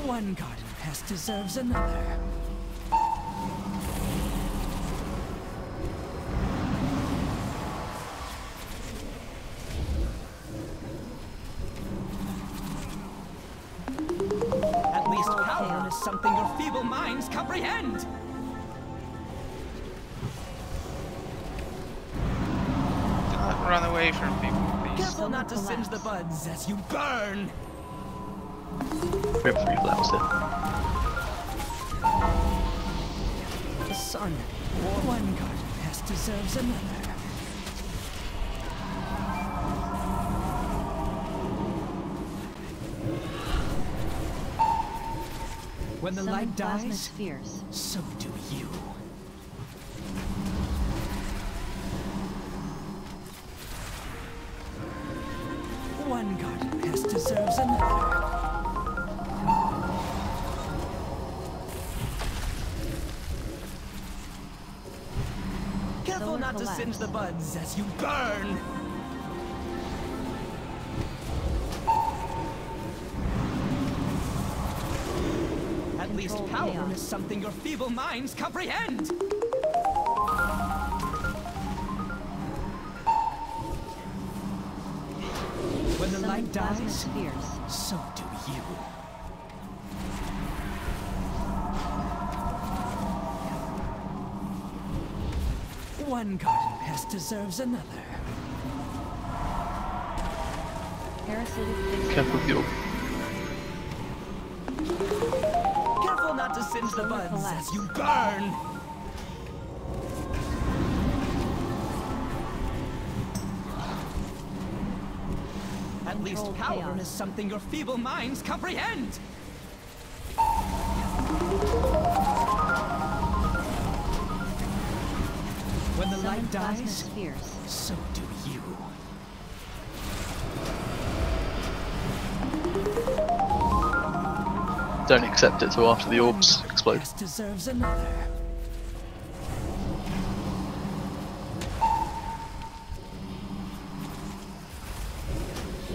One garden pest deserves another. At least power is something your feeble minds comprehend! Don't run away from people, please. Careful not to singe the buds as you burn! We have 3 flowers here. The sun, one garden pest deserves another. When the light dies, spheres. so do you. One garden pest deserves another. Careful not to singe the buds as you burn! At least power is something your feeble minds comprehend! When the light dies, so do you. One garden pest deserves another. Parasitic fixate. Careful with your... Careful not to singe the buds as you burn! At least power is something your feeble minds comprehend! When the light dies, so do you. Don't accept it till after the orbs explode. This deserves another.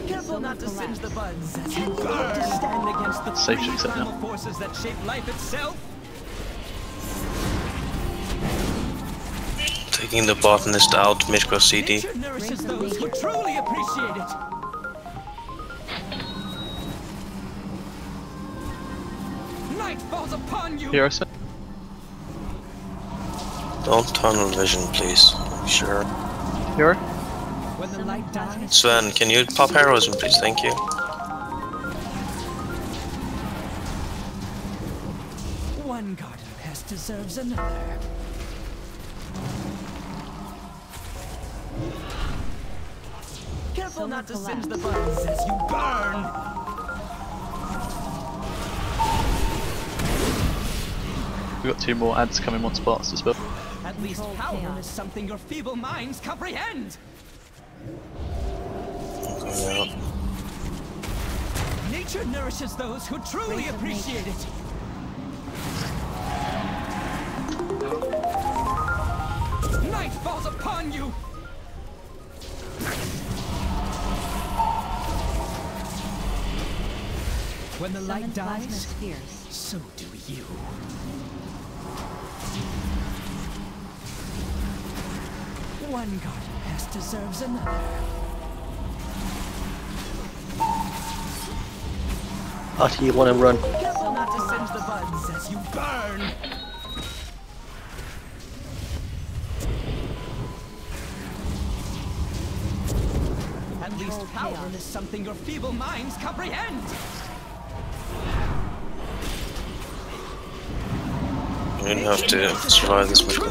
Careful not to singe the buds as you burn to stand against the Safe to three accept primal now. forces that shape life itself. Taking the botanist out, Mishko CD. Nature nourishes those who truly appreciate it. Night falls upon you. Here I said. Don't tunnel vision, please. Sure. Here. When the light dies, Sven, can you pop heroism, please? Thank you. one garden pest deserves another. Careful not to singe the buttons as you burn! We've got 2 more ads coming once Bart's as well. At least power is something your feeble minds comprehend! Nature nourishes those who truly appreciate it! Night falls upon you! When the light dies, so do you. One garden pest deserves another. Artie, you want to run? Careful not to singe the buds as you burn! At least power is something your feeble minds comprehend! You didn't have to survive this mission.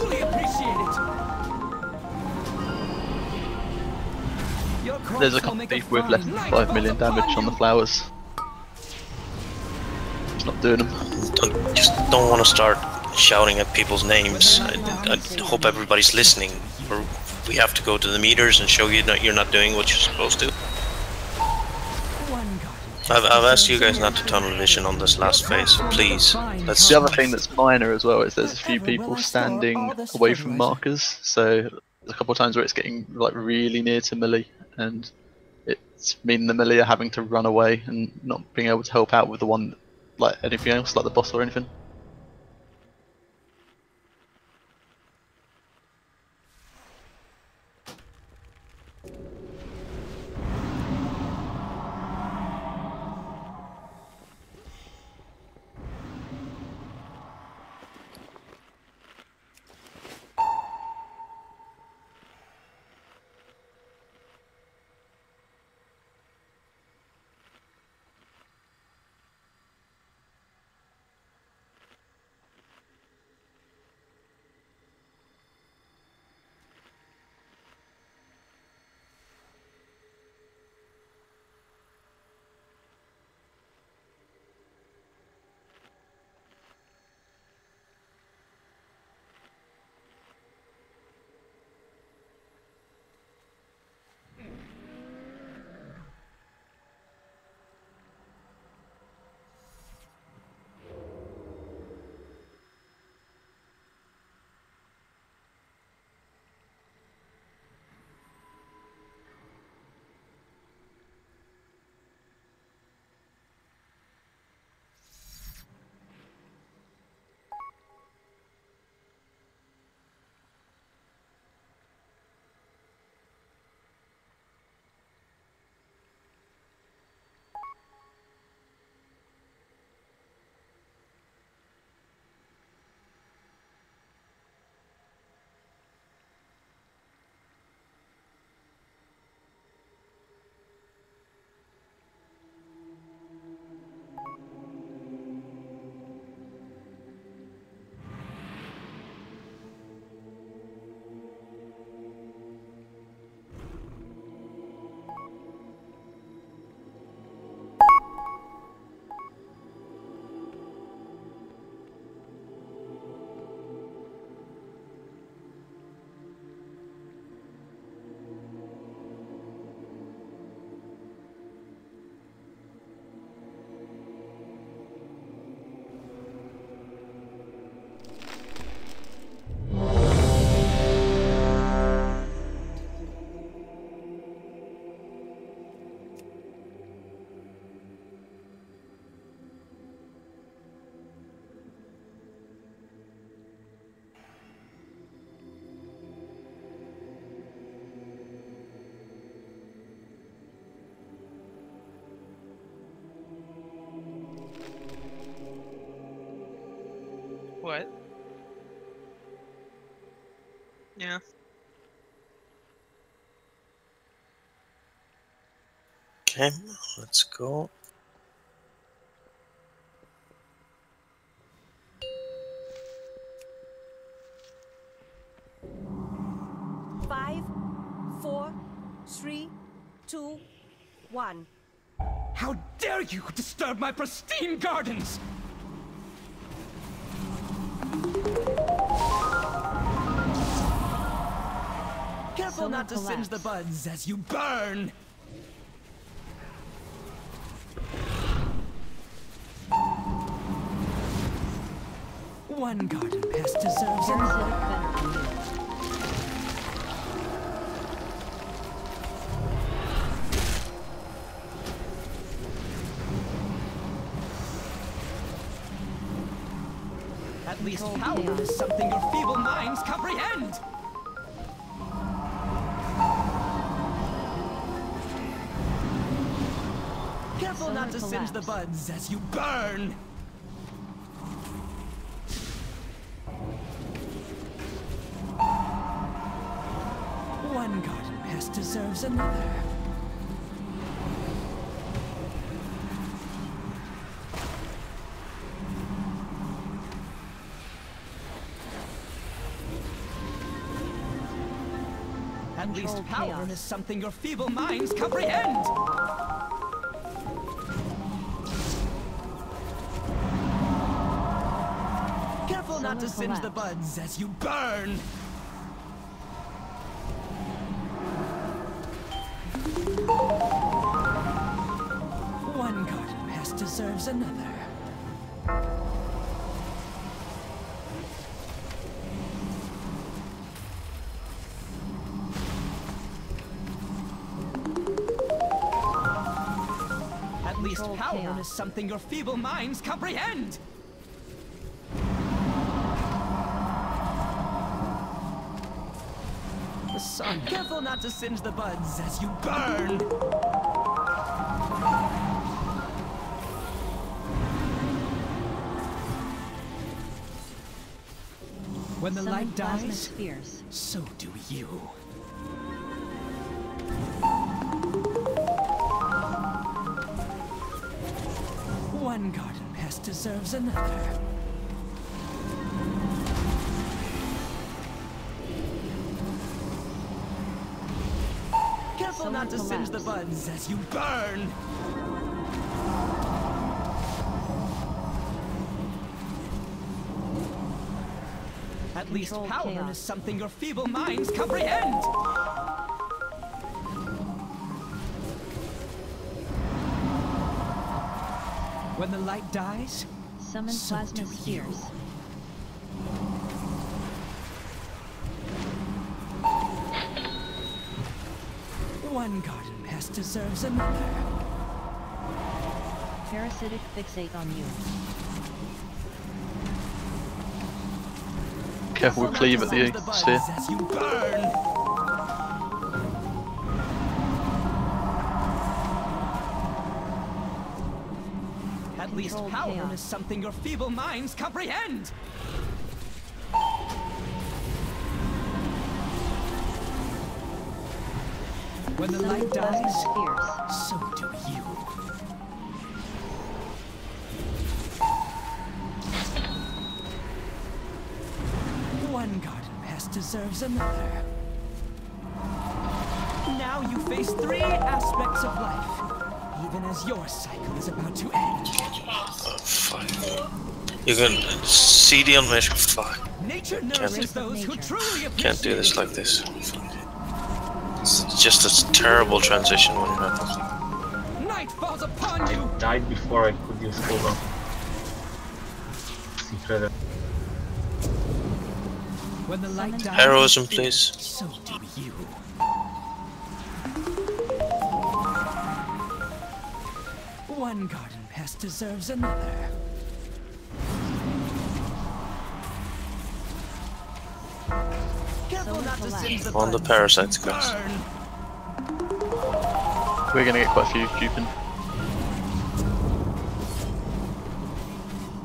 There's a couple of people with less than 5 million damage on the flowers. It's not doing them. Just don't want to start shouting at people's names. I hope everybody's listening, or we have to go to the meters and show you that you're not doing what you're supposed to. I've asked you guys not to tunnel vision on this last phase, so please. Let's... The other thing that's minor as well is there's a few people standing away from markers, so there's a couple of times where it's getting like really near to melee, and it's meaning the melee are having to run away and not being able to help out with the one, like anything else, like the boss or anything. What? Yeah. Okay, let's go. Five, 4, 3, 2, 1. How dare you disturb my pristine gardens! Careful not to singe the buds as you burn! One garden pest deserves another. At least power is something your feeble minds comprehend! Careful not to singe the buds as you burn! One garden pest deserves another. At least power is something your feeble minds comprehend! Careful not to singe the buds as you burn! One garden pest deserves another. At least power is something your feeble minds comprehend! The sun. Careful not to singe the buds as you burn! When the light dies, so do you. One garden pest deserves another. Careful not to singe the buds as you burn! At least power is something your feeble minds comprehend! When the light dies, summon plasma spheres. One garden pest deserves another. Parasitic fixate on you. Careful with cleave at the sphere. As you burn. At least power is something your feeble minds comprehend! When the light dies, so do you. One garden pest deserves another. Now you face 3 aspects of life, even as your cycle is about to end. Oh, fuck. You can see the animation. Fuck. Nature nourishes those who truly appreciate. Can't do this like this. It's just a terrible transition when it happens. Night falls upon you. I died before I could use cooldown. It's incredible. When the light dies, Heroism, please. So do you. One garden pest deserves another. On the parasites, guys. We're gonna get quite a few cupid.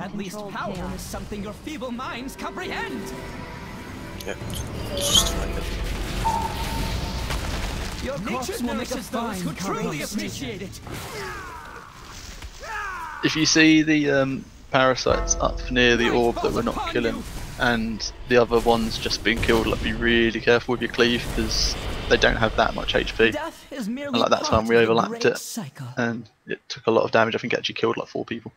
At least power is something your feeble minds comprehend. Yeah, just like it. Your nature nourishes those who truly appreciate it. If you see the parasites up near the orb that we're not killing, and the other ones just being killed, like, be really careful with your cleave, because they don't have that much HP. Death is And merely like that part time we of the overlapped great it, cycle. and it took a lot of damage. I think it actually killed like 4 people.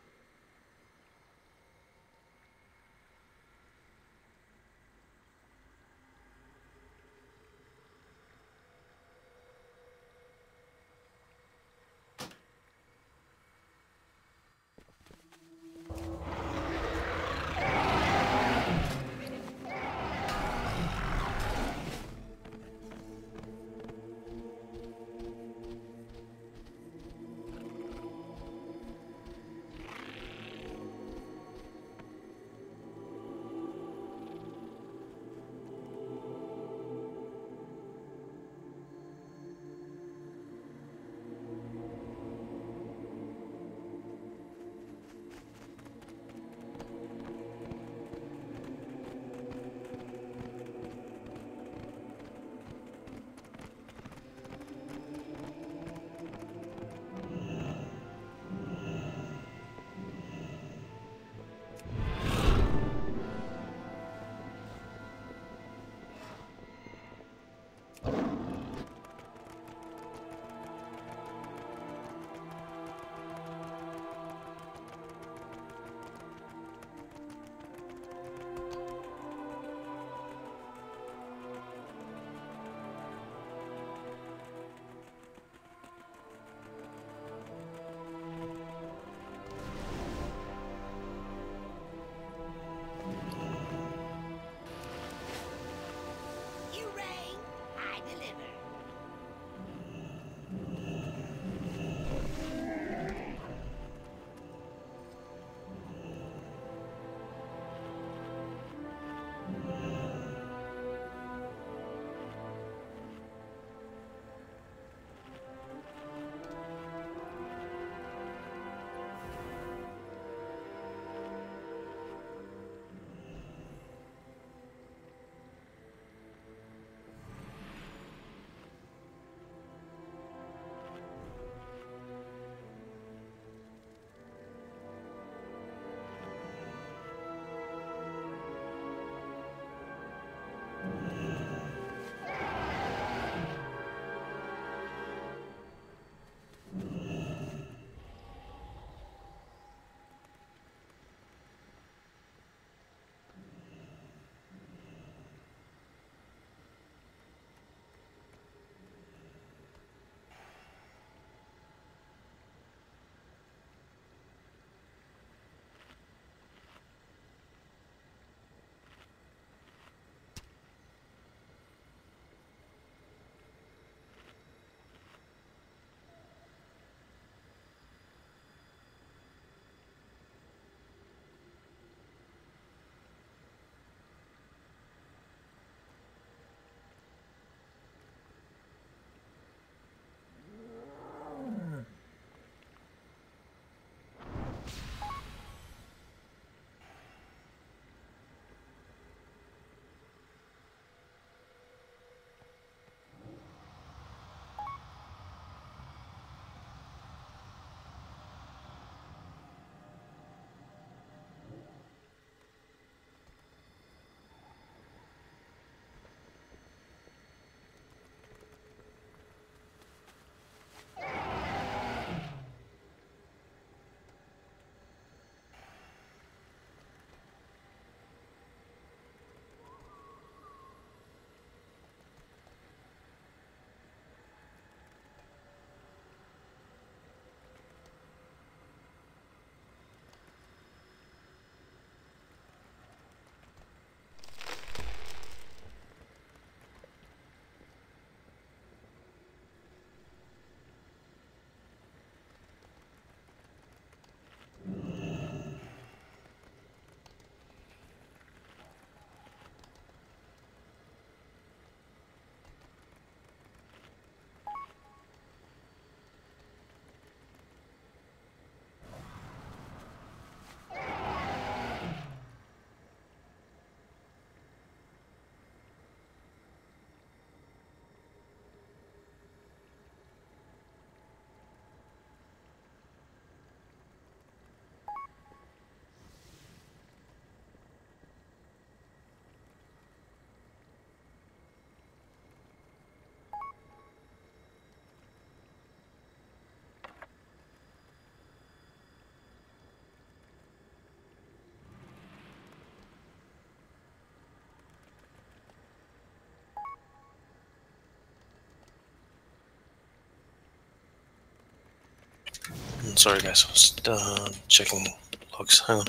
Sorry guys, I was checking logs. Hang on.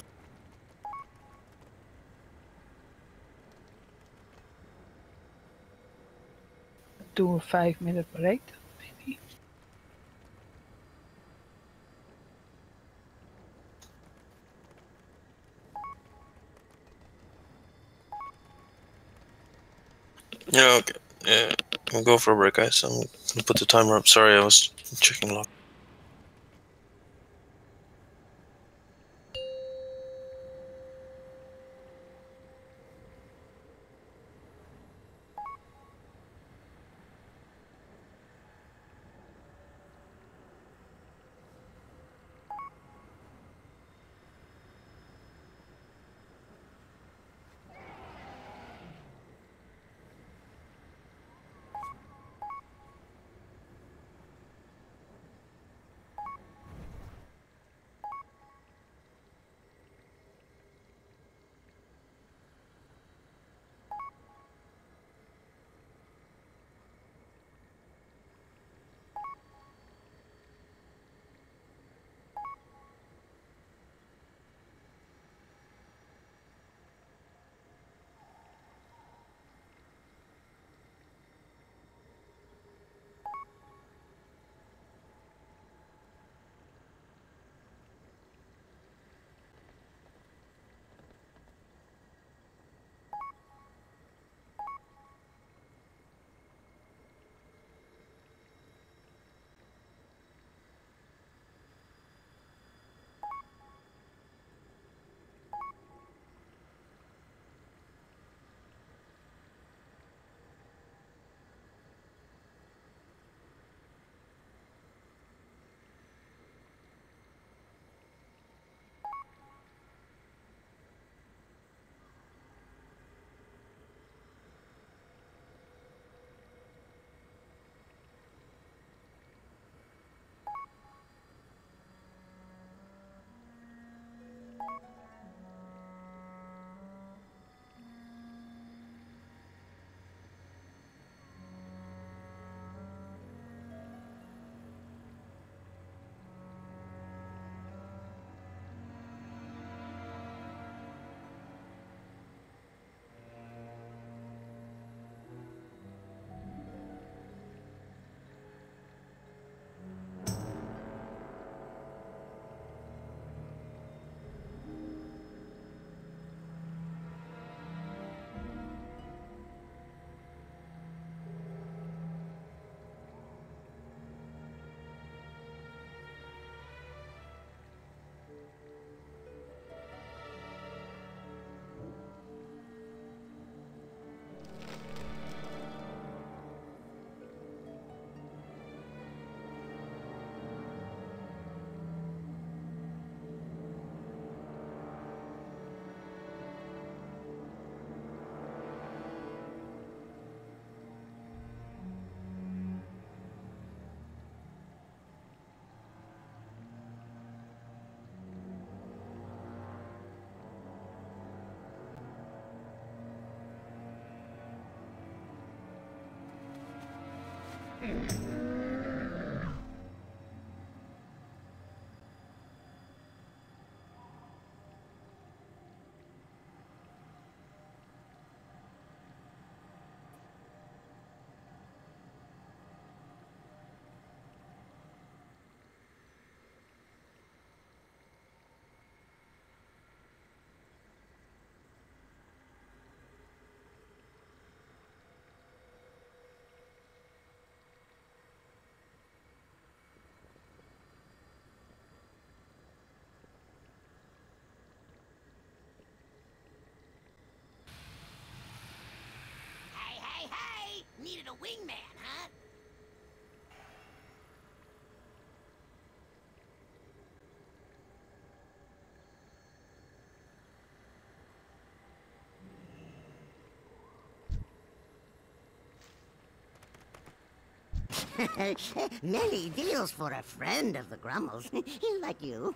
Do a 5-minute break, maybe. Yeah, okay. Yeah, we'll go for a break, guys. I'm gonna put the timer up. Sorry, I was checking log. Needed a wingman, huh? Many deals for a friend of the Grummels, like you.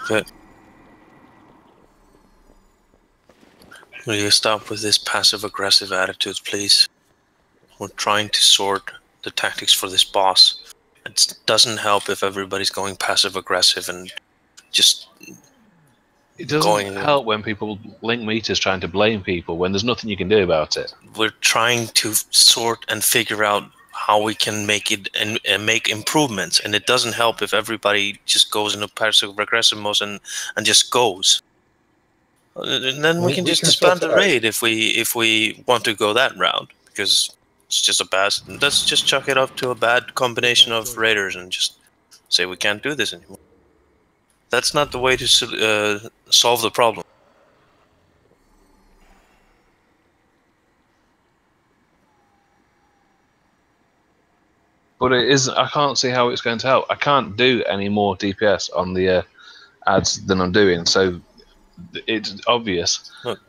But will you stop with this passive-aggressive attitude, please? We're trying to sort the tactics for this boss. It doesn't help if everybody's going passive-aggressive and just It doesn't help when people link meters trying to blame people when there's nothing you can do about it. We're trying to sort and figure out how we can make it and make improvements, and it doesn't help if everybody just goes into passive-aggressive mode and just goes. And then we can just disband the raid if we want to go that route, because it's just a bad. Let's just chuck it up to a bad combination of raiders and just say we can't do this anymore. That's not the way to solve the problem. But it is. I can't see how it's going to help. I can't do any more DPS on the ads than I'm doing, so it's obvious. Look,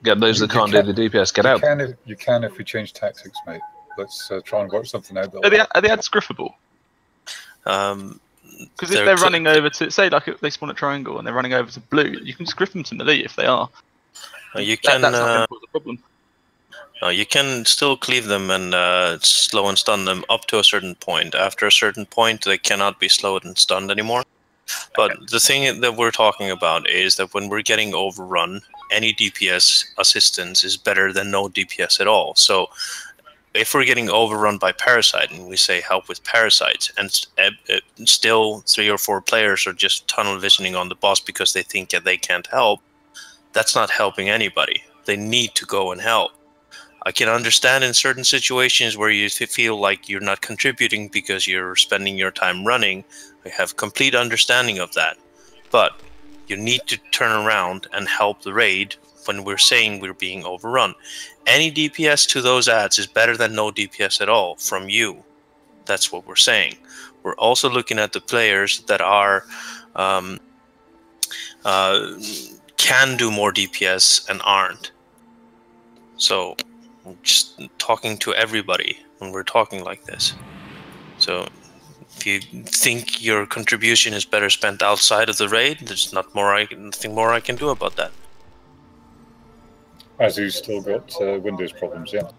get those that can't do the DPS, get out. You can if we change tactics, mate. Let's try and work something out. Are the ads griffable? Because if they're running over to, say, like they spawn a triangle and they're running over to blue, you can just griff them to melee if they are. You can. That's not going to cause a problem. You can still cleave them and slow and stun them up to a certain point. After a certain point, they cannot be slowed and stunned anymore. But the thing that we're talking about is that when we're getting overrun, any DPS assistance is better than no DPS at all. So if we're getting overrun by Parasite and we say help with Parasites, and still 3 or 4 players are just tunnel visioning on the boss because they think that they can't help, that's not helping anybody. They need to go and help. I can understand in certain situations where you feel like you're not contributing because you're spending your time running. I have complete understanding of that. But you need to turn around and help the raid when we're saying we're being overrun. Any DPS to those ads is better than no DPS at all from you. That's what we're saying. We're also looking at the players that are can do more DPS and aren't. So we're just talking to everybody when we're talking like this. So if you think your contribution is better spent outside of the raid, there's nothing more I can do about that. As you've still got Windows problems, yeah.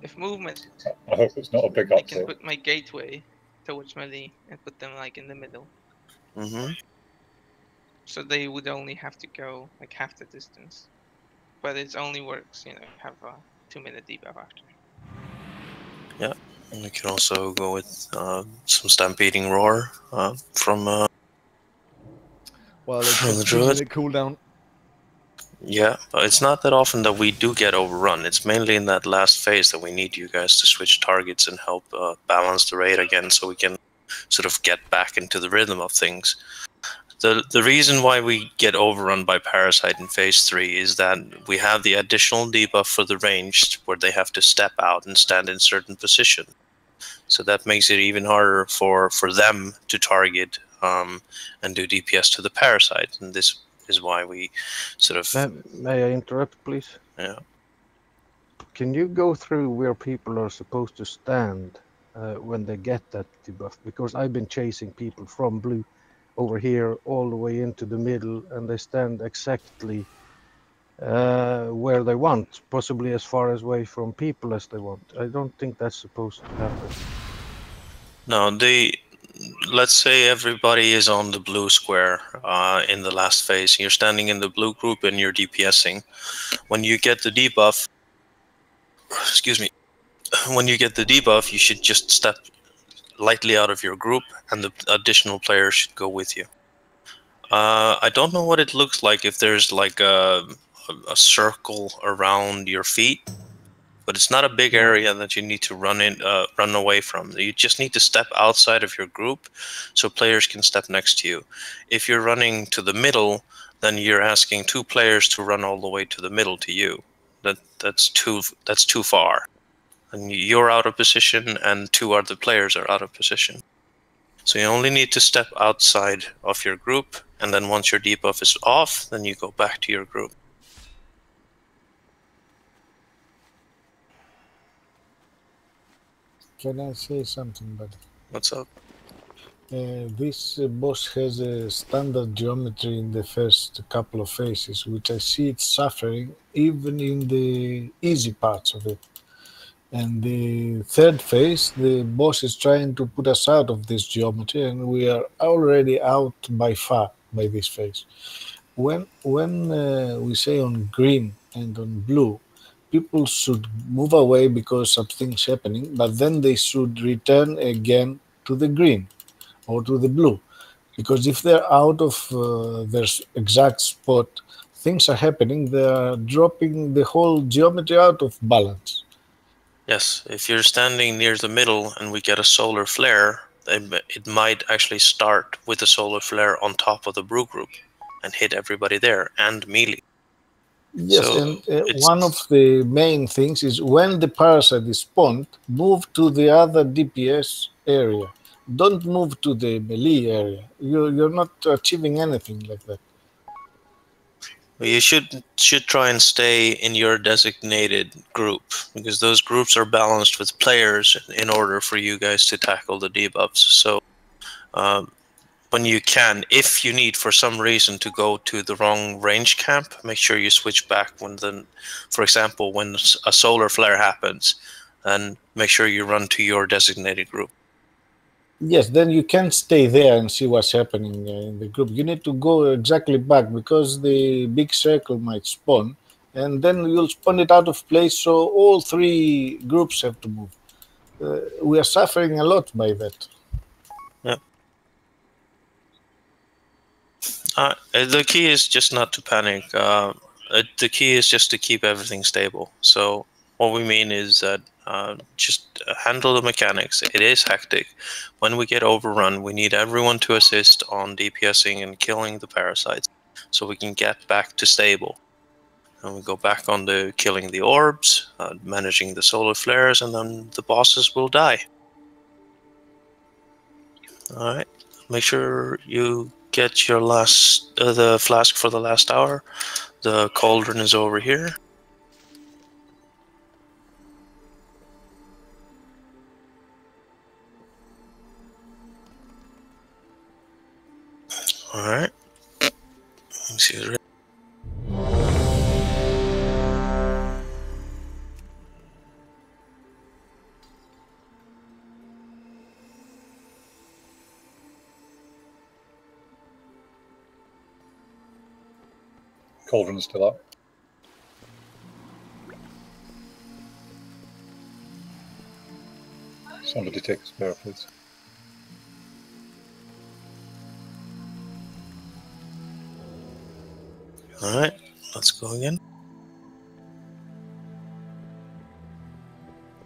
If movement, I hope it's not a big I upset. can put my gateway towards melee and put them like in the middle. Mm-hmm. So they would only have to go like half the distance. But it only works, you know, have a 2-minute debuff after. Yeah, and we can also go with some Stampeding Roar from well, it's the a Druid. 2-minute cooldown. Yeah, but it's not that often that we do get overrun. It's mainly in that last phase that we need you guys to switch targets and help balance the raid again, so we can sort of get back into the rhythm of things. The reason why we get overrun by Parasite in phase 3 is that we have the additional debuff for the ranged, where they have to step out and stand in certain position. So that makes it even harder for them to target and do DPS to the Parasite, and this is why we sort of... May I interrupt, please? Yeah. Can you go through where people are supposed to stand when they get that debuff? Because I've been chasing people from blue over here all the way into the middle, and they stand exactly where they want, possibly as far away from people as they want. I don't think that's supposed to happen. No, let's say everybody is on the blue square in the last phase. You're standing in the blue group and you're DPSing. When you get the debuff, excuse me, when you get the debuff, you should just step lightly out of your group, and the additional players should go with you. I don't know what it looks like if there's like a circle around your feet, but it's not a big area that you need to run away from. You just need to step outside of your group so players can step next to you. If you're running to the middle, then you're asking 2 players to run all the way to the middle to you. That's too far. And you're out of position, and 2 other players are out of position. So you only need to step outside of your group, and then once your debuff is off, then you go back to your group. Can I say something, buddy? What's up? This boss has a standard geometry in the first couple of phases, which I see it suffering even in the easy parts of it. And the third phase, the boss is trying to put us out of this geometry, and we are already out by far by this phase. When we say on green and on blue, people should move away because something's happening, but then they should return again to the green or to the blue, because if they're out of their exact spot, things are happening. They are dropping the whole geometry out of balance. Yes, if you're standing near the middle and we get a solar flare, it might actually start with a solar flare on top of the brew group and hit everybody there and melee. Yes, So and one of the main things is when the parasite is spawned, move to the other DPS area. Don't move to the melee area. You're not achieving anything like that. you should try and stay in your designated group, because those groups are balanced with players in order for you guys to tackle the debuffs. So when you can, if you need for some reason to go to the wrong range camp, make sure you switch back when for example, when a solar flare happens, and make sure you run to your designated group. Yes, then you can't stay there and see what's happening in the group. You need to go exactly back, because the big circle might spawn, and then you'll spawn it out of place, so all three groups have to move. We are suffering a lot by that. Yeah. The key is just not to panic. The key is just to keep everything stable. So what we mean is that just handle the mechanics. It is hectic. When we get overrun, we need everyone to assist on DPSing and killing the parasites, so we can get back to stable. And we go back on the killing the orbs, managing the solar flares, and then the bosses will die. All right. Make sure you get your the flask for the last hour. The cauldron is over here. All right. Let me see. Cauldron's still up. Somebody take a spare, please. All right, let's go again.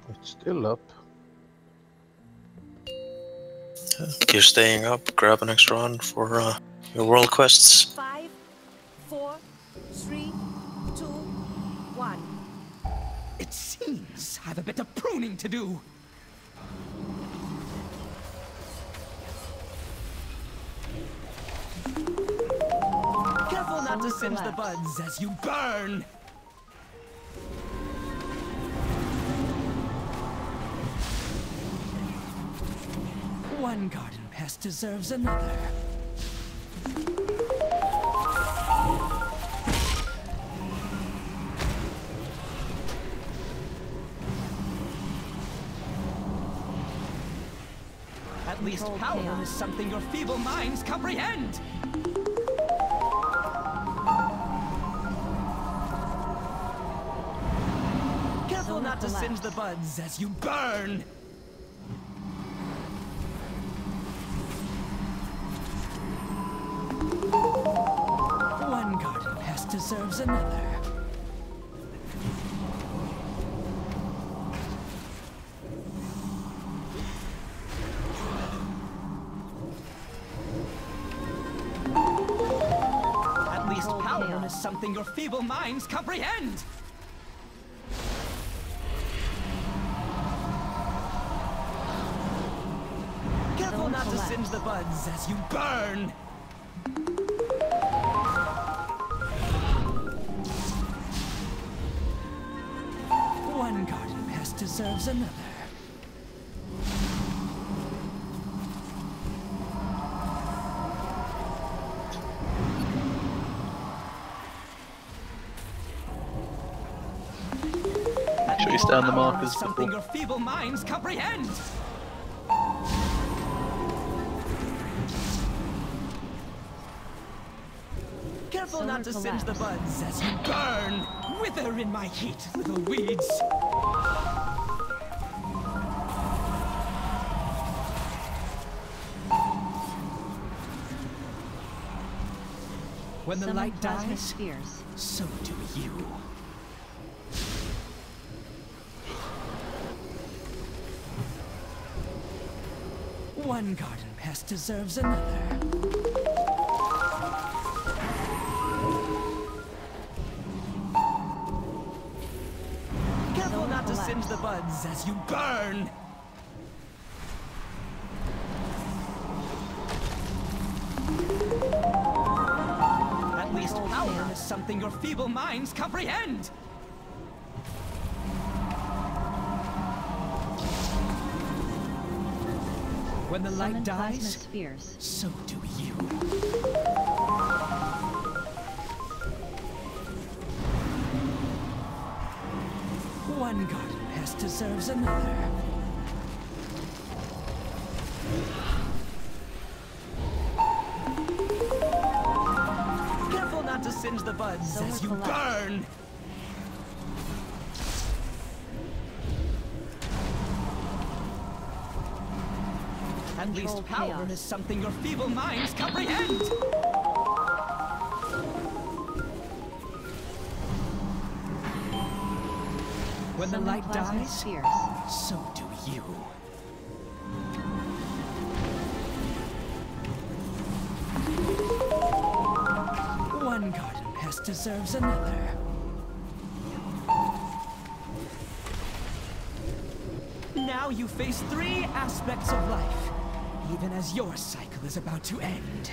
It's still up. You're staying up. Grab an extra run for your world quests. 5, 4, 3, 2, 1. It seems I have a bit of pruning to do. Careful not to singe the buds as you burn. One garden pest deserves another. At least power is something your feeble minds comprehend. Careful not to singe the buds as you burn. One garden pest deserves another. At least power is something your feeble minds comprehend. Careful not to singe the buds as you burn. One garden pest deserves another. sure you stay on the markers Something before. your feeble minds comprehend. Careful not to singe the buds as you burn. Wither in my heat, little weeds. When the Summon light plasma dies, spheres. so do you. One garden pest deserves another. Careful not to singe the buds as you burn! At least power is something your feeble minds comprehend! When the light dies, spheres. So do you. One garden pest deserves another. Careful not to singe the buds as you burn! At least power is something your feeble minds comprehend! When the light dies, so do you. One garden pest deserves another. Now you face 3 aspects of life, even as your cycle is about to end.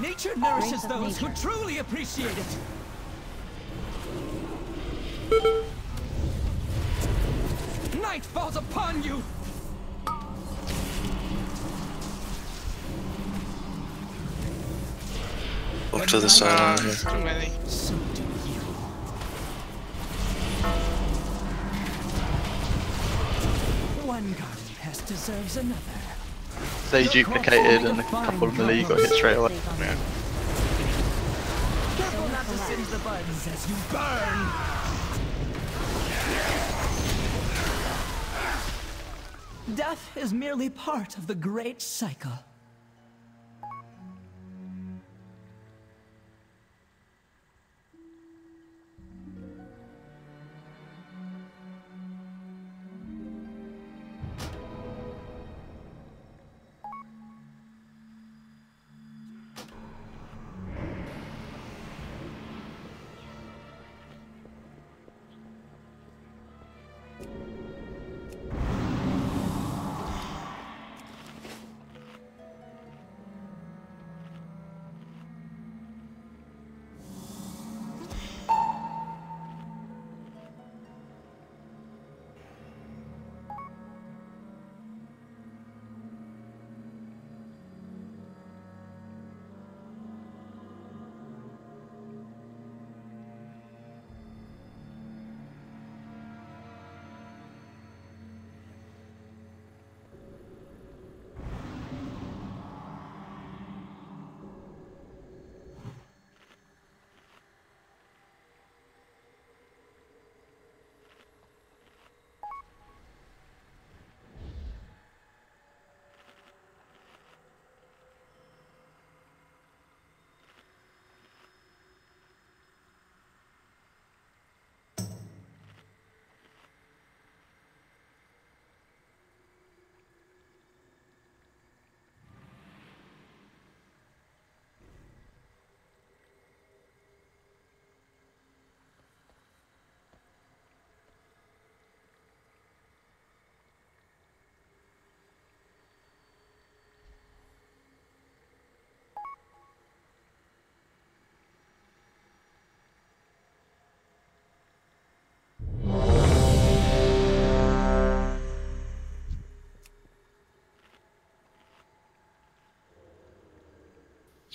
Nature nourishes those who truly appreciate it. Night falls upon you. Look to the side. Too many. So do you. One garden pest deserves another. They duplicated and a couple of melee got hit straight away. Yeah. Careful not to singe the buds as you burn. Death is merely part of the great cycle.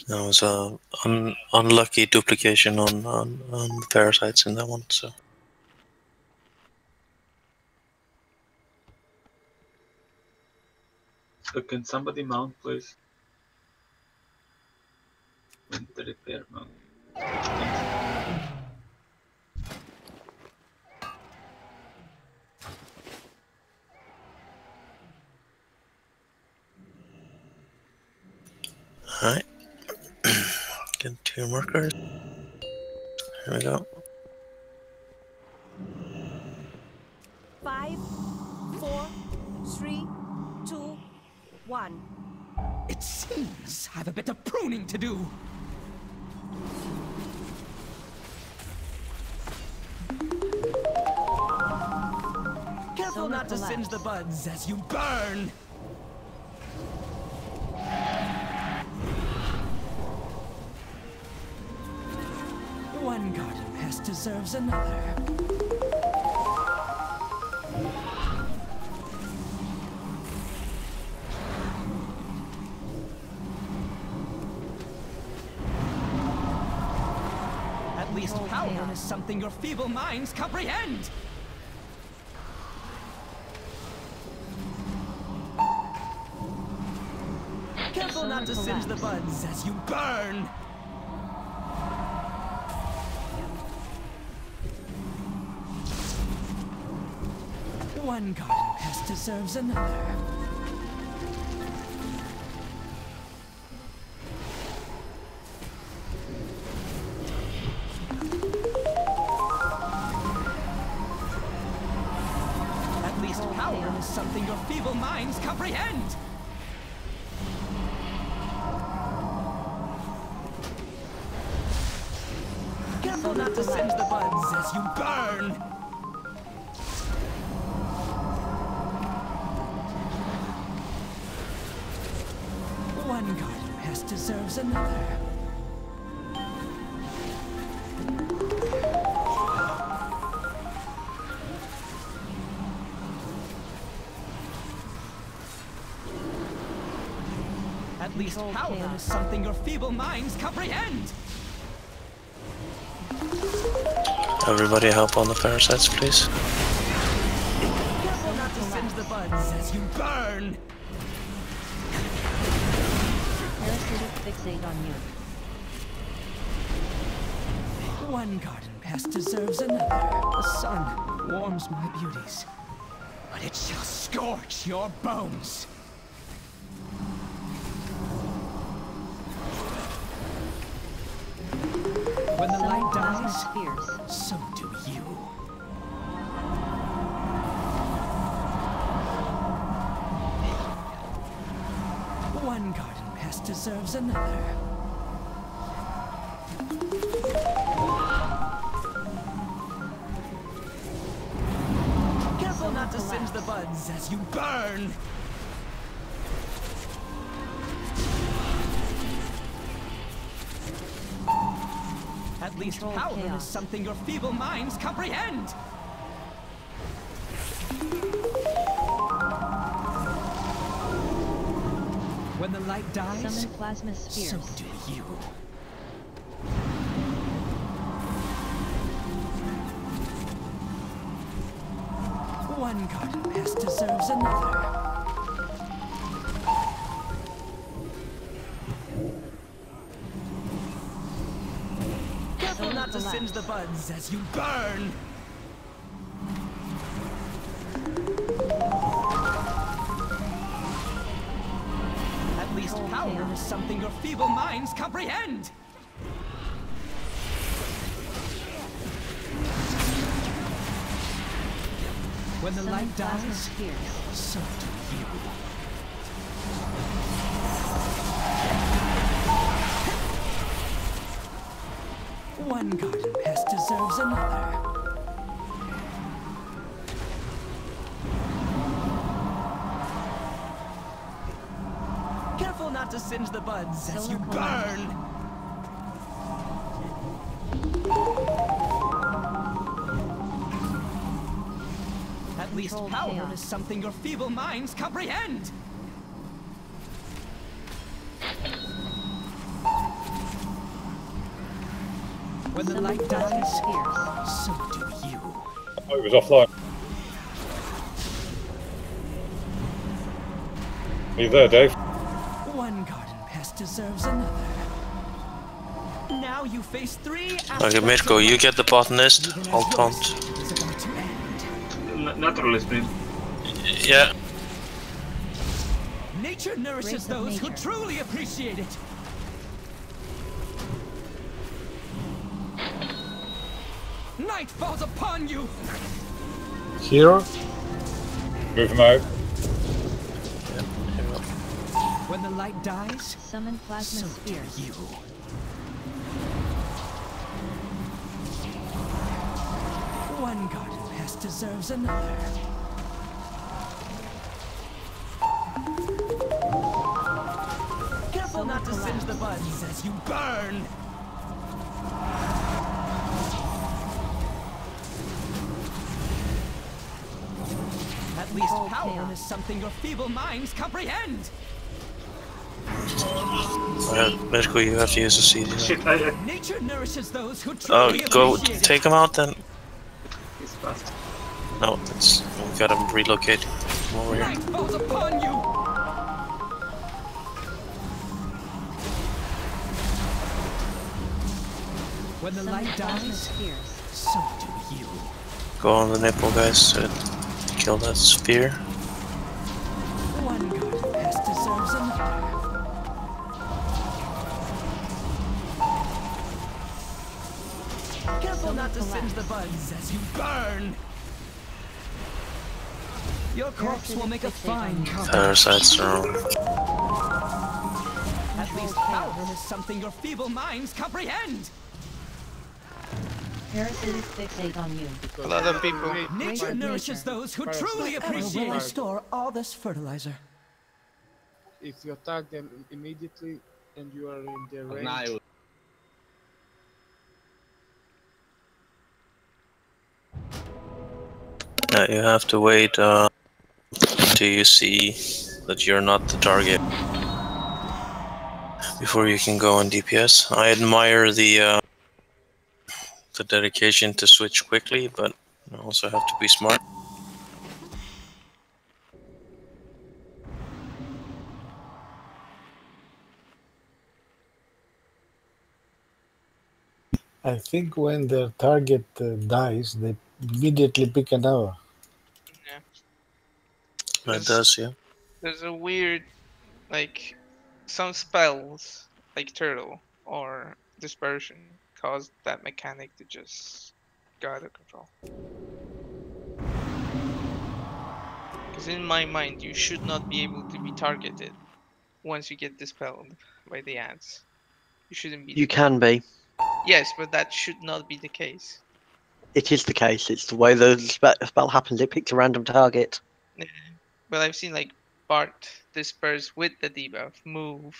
That was a unlucky duplication on the parasites in that one. So So can somebody mount, please? With the repair mount. all right, get 2 markers. Here we go. 5, 4, 3, 2, 1. It seems I've a bit of pruning to do. Careful not to singe the buds as you burn. One garden pest deserves another. At least power is something your feeble minds comprehend. Careful not to singe the buds as you burn. One garden pest deserves another. At least power is something your feeble minds comprehend. Careful not to singe the buds as you burn. One garden pest deserves another. At least power is something your feeble minds comprehend. Everybody help on the parasites, please. Careful not to singe the buds as you burn. Parasitic fixate on you. One garden pest deserves another. The sun warms my beauties, but it shall scorch your bones. When the light dies, so do you. One garden pest deserves another. Careful not to singe the buds as you burn. At least power is something your feeble minds comprehend. When the light dies, Summon plasma spheres. so do you. One garden pest deserves another. Careful not to singe the buds as you burn. At least power is something your feeble minds comprehend. When the light dies, so do you. One garden pest deserves another. Careful not to singe the buds as you burn. At least power is something your feeble minds comprehend. When the light dies, so do you. Oh, it was offline. Are you there, Dave? One garden pest deserves another. Now you face 3 Okay, Mirko, you get the botanist. I'll taunt. Natural sprint. Yeah. Nature nourishes those who truly appreciate it. Night falls upon you. Here. Move him out. When the light dies, summon plasma spheres. You. One garden pest deserves another. Careful not to singe the buds as you burn. At least power is something your feeble minds comprehend. Mirko, you have to use a CD. Shit, Nature nourishes those who Oh, truly go appreciate it. take him out then. He's fast. No, it's we gotta relocate. Come over here. Night falls upon you. When the light dies, so do you. Go on the nipple, guys, to kill that spear. One garden pest deserves another. Careful not to singe the buds as you burn. Your corpse will make a fine cover. Parasites are on. At least power is something your feeble minds comprehend. Parasitic fixate on you. A lot of people. Nature nourishes those who truly appreciate it. Restore all this fertilizer. If you attack them immediately and you are in their range, Yeah, you have to wait until you see that you're not the target before you can go on DPS. I admire the dedication to switch quickly, but you also have to be smart. I think when their target dies, they immediately pick another. Yeah. It does, yeah. There's a weird, like, some spells, like Turtle or Dispersion, cause that mechanic to just go out of control. Because in my mind, you should not be able to be targeted once you get dispelled by the ads. You shouldn't be. You can be. Yes, but that should not be the case. It is the case. It's the way the spell happens. It picks a random target. Yeah. But I've seen like Bart disperse with the debuff move.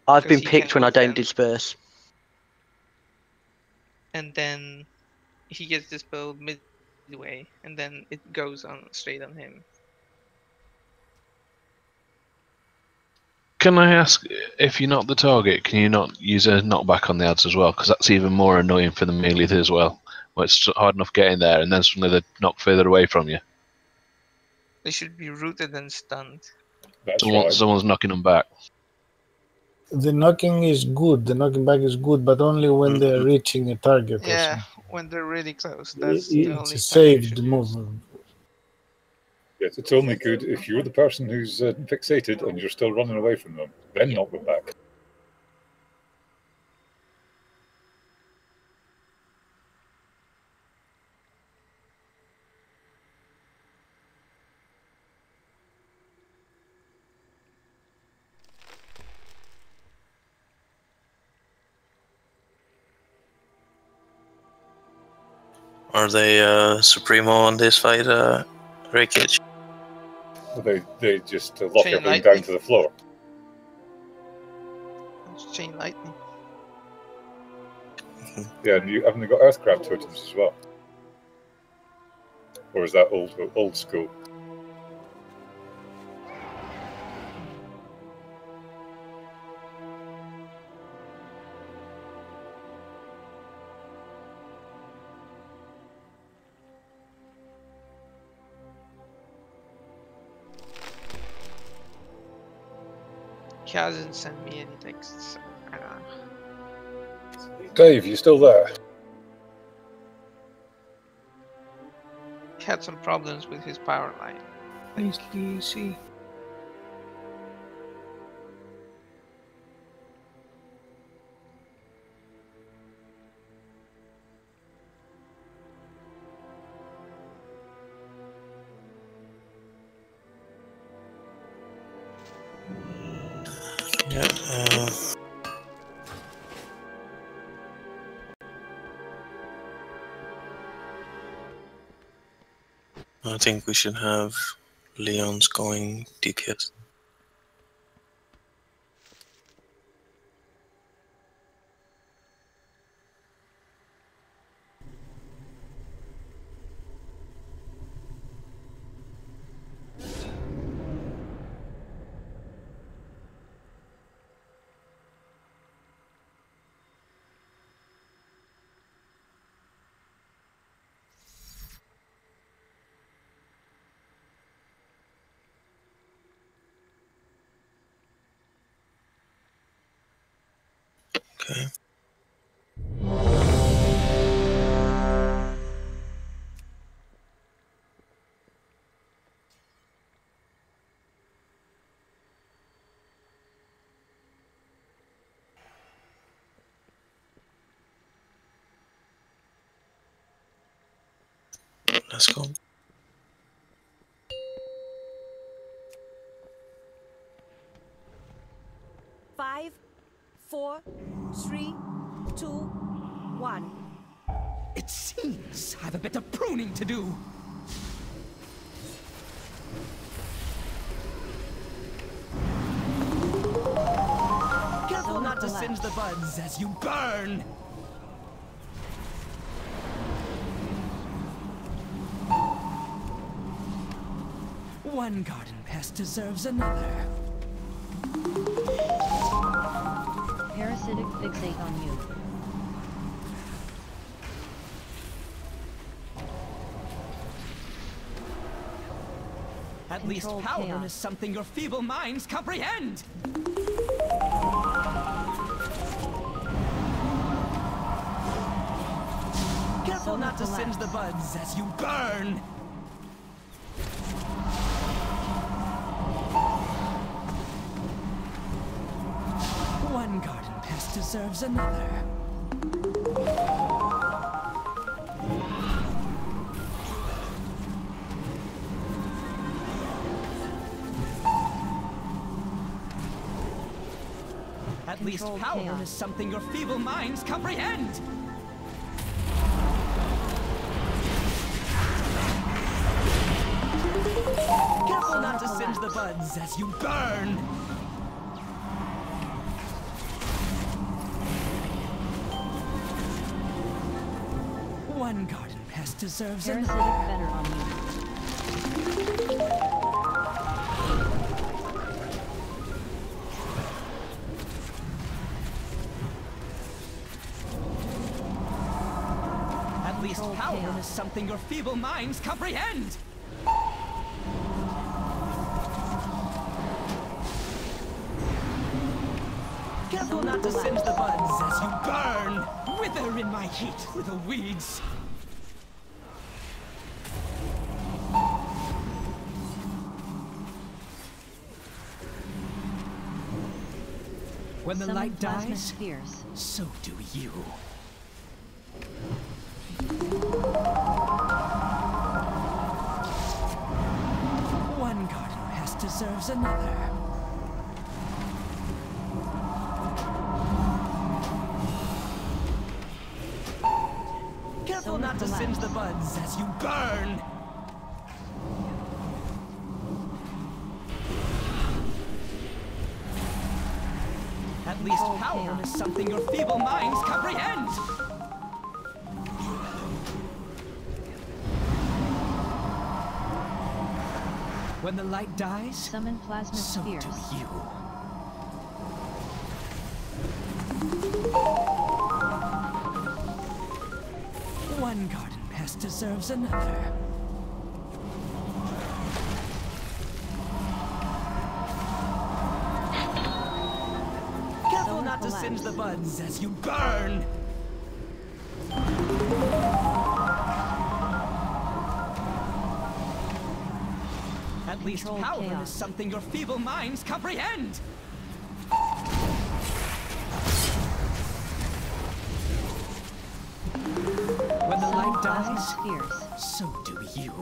I've been 'cause he picked can when I don't withstand- disperse. And then he gets dispelled midway, and then it goes on straight on him. Can I ask, if you're not the target, can you not use a knockback on the ads as well? Because that's even more annoying for the melee as well. Where it's hard enough getting there, and then suddenly they knock further away from you. They should be rooted and stunned. Someone's knocking them back. The knocking is good. The knocking back is good, but only when they're reaching a target. Yeah, when they're really close. Or That's something. the only It's a time you saved should move. Yes, it's only good if you're the person who's fixated and you're still running away from them. Then knock them back. Are they Supremo on this fight, Rikic? They just lock Chain everything lightning. down to the floor. Chain lightning. Yeah, and you haven't got earth crab totems as well. Or is that old school? hasn't sent me any texts. Dave, you still there? Had some problems with his power line. Easy. Yeah. I think we should have Leon's going DPS. Okay. Let's go. Five, 4, 3, 2, 1. It seems I've a bit of pruning to do. Careful not to singe the buds as you burn. One garden pest deserves another. Parasitic fixate on you. At least power is something your feeble minds comprehend. Careful not to singe the buds as you burn. One garden pest deserves another. At least power is something your feeble minds comprehend. Careful not to singe the buds as you burn. One garden pest deserves Parasitic another. better on you. At least power is something your feeble minds comprehend. Careful not to singe the buds as you burn. Wither in my heat, little weeds. When the light dies, so do you. One garden pest deserves another. Careful not to singe the buds as you burn. At least power is something your feeble minds comprehend. When the light dies, summon plasma so spheres. do you. One garden pest deserves another. Careful not to singe the buds as you burn! At least power is something your feeble minds comprehend! When the light dies, so do you.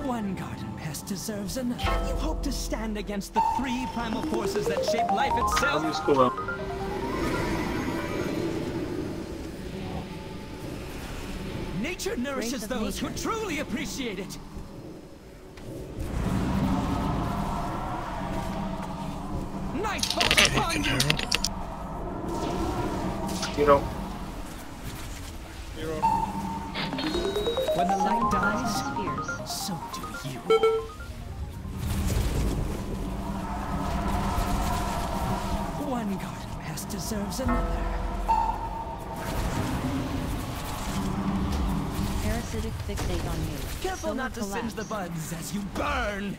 One garden pest deserves another. Can you hope to stand against the three primal forces that shape life itself? Nature nourishes those who truly appreciate it. Night falls upon you. Hero. When the light dies, so do you. One garden pest deserves another. Parasitic fixate on you. Careful not to singe the buds as you burn!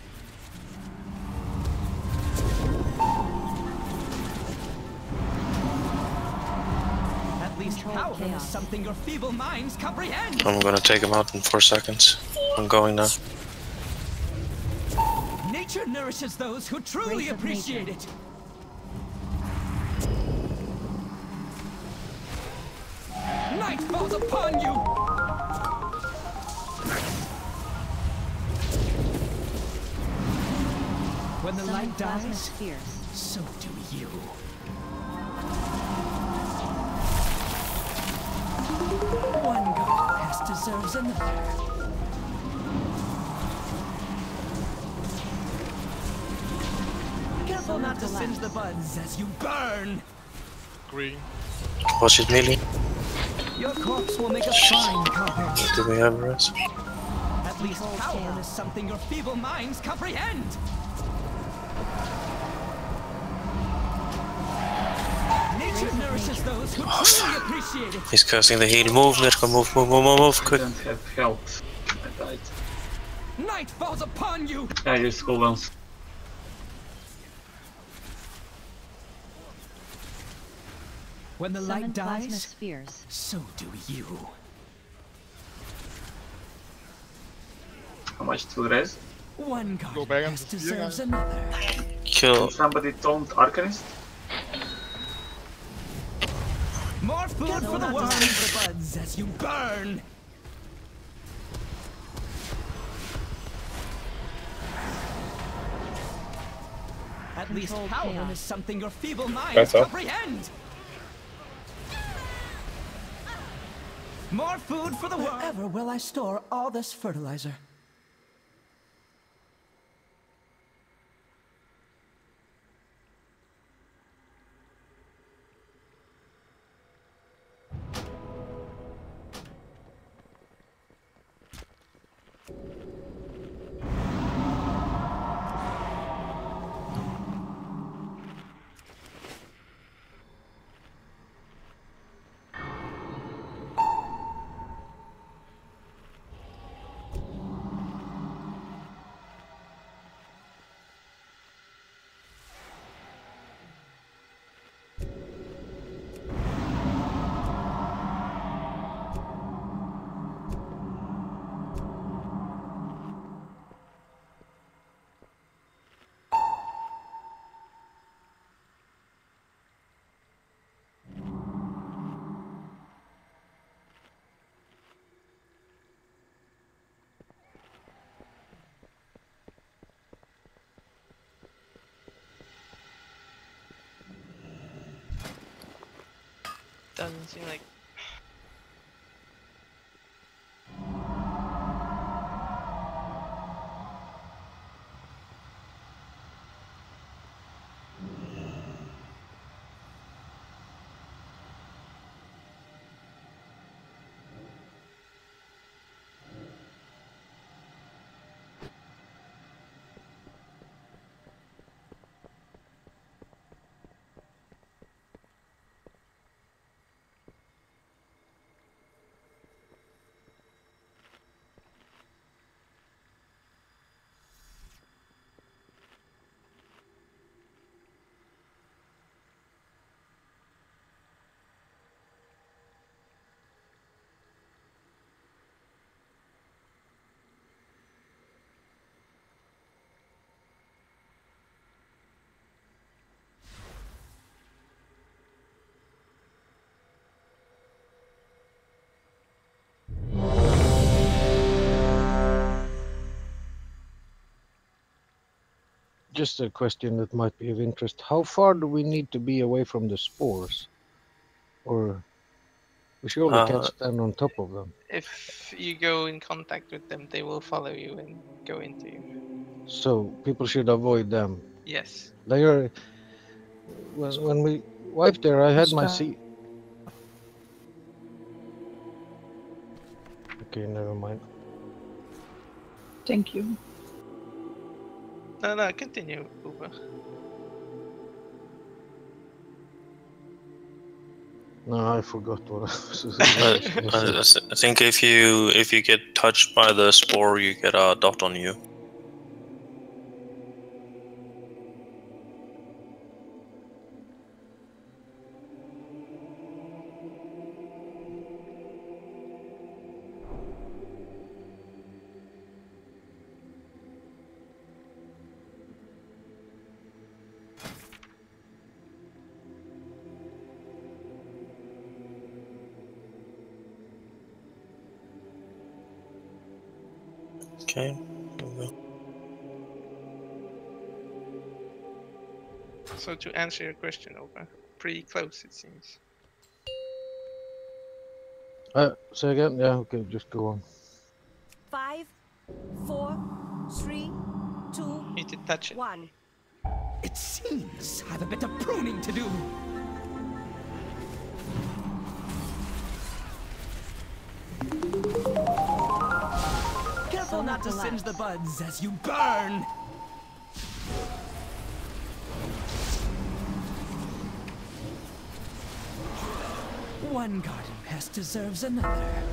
At least power is something your feeble minds comprehend! I'm gonna take him out in 4 seconds. I'm going now. Nature nourishes those who truly appreciate it! Night falls upon you! When the light dies, so do you. One garden pest deserves another. Careful not to singe the buds as you burn! Green. Watch it, melee. Your corpse will make a fine carpet. Do we have rest? At least power is something your feeble minds comprehend! Nature nourishes those who truly appreciate it! He's casting the heal. Move, Mirko, move, quick. I don't have health. I died. Night falls upon you! I use cooldowns. When the light dies, so do you. How much to res? One garden pest deserves another. Kill. Can somebody taunt Arcanist? More food for the worms, the buds as you burn! At least power is something your feeble minds comprehend! More food for the world! Wherever will I store all this fertilizer? Doesn't seem like. just a question that might be of interest. How far do we need to be away from the spores? Or we surely can't stand on top of them. If you go in contact with them, they will follow you and go into you. So people should avoid them. Yes. They are. When we wiped there, I had my seat. Okay, never mind. Thank you. No, continue, Uber. No, I forgot what I was gonna say. I think if you get touched by the spore, you get a dot on you. Okay. So to answer your question, Uber, pretty close it seems. Say again? Yeah, okay, just go on. 5, 4, 3, 2, Need to touch it. 1. It seems I have a bit of pruning to do. Careful not to singe the buds as you burn. One garden pest deserves another.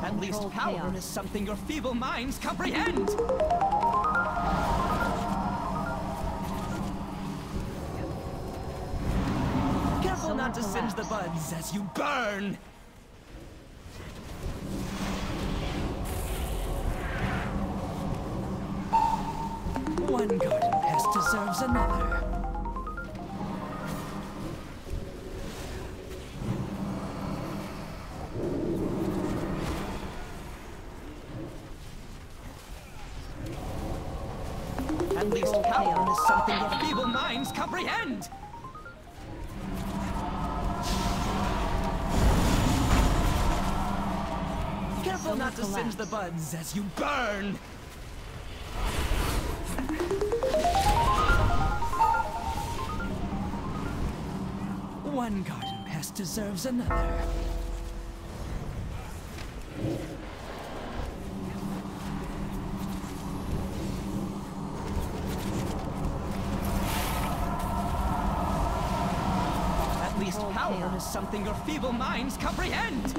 At least power is something your feeble minds comprehend. Careful not to singe the buds as you burn. One garden pest deserves another. At least power is something your feeble minds comprehend. Careful not to singe the buds as you burn. One garden pest deserves another. At least power is something your feeble minds comprehend.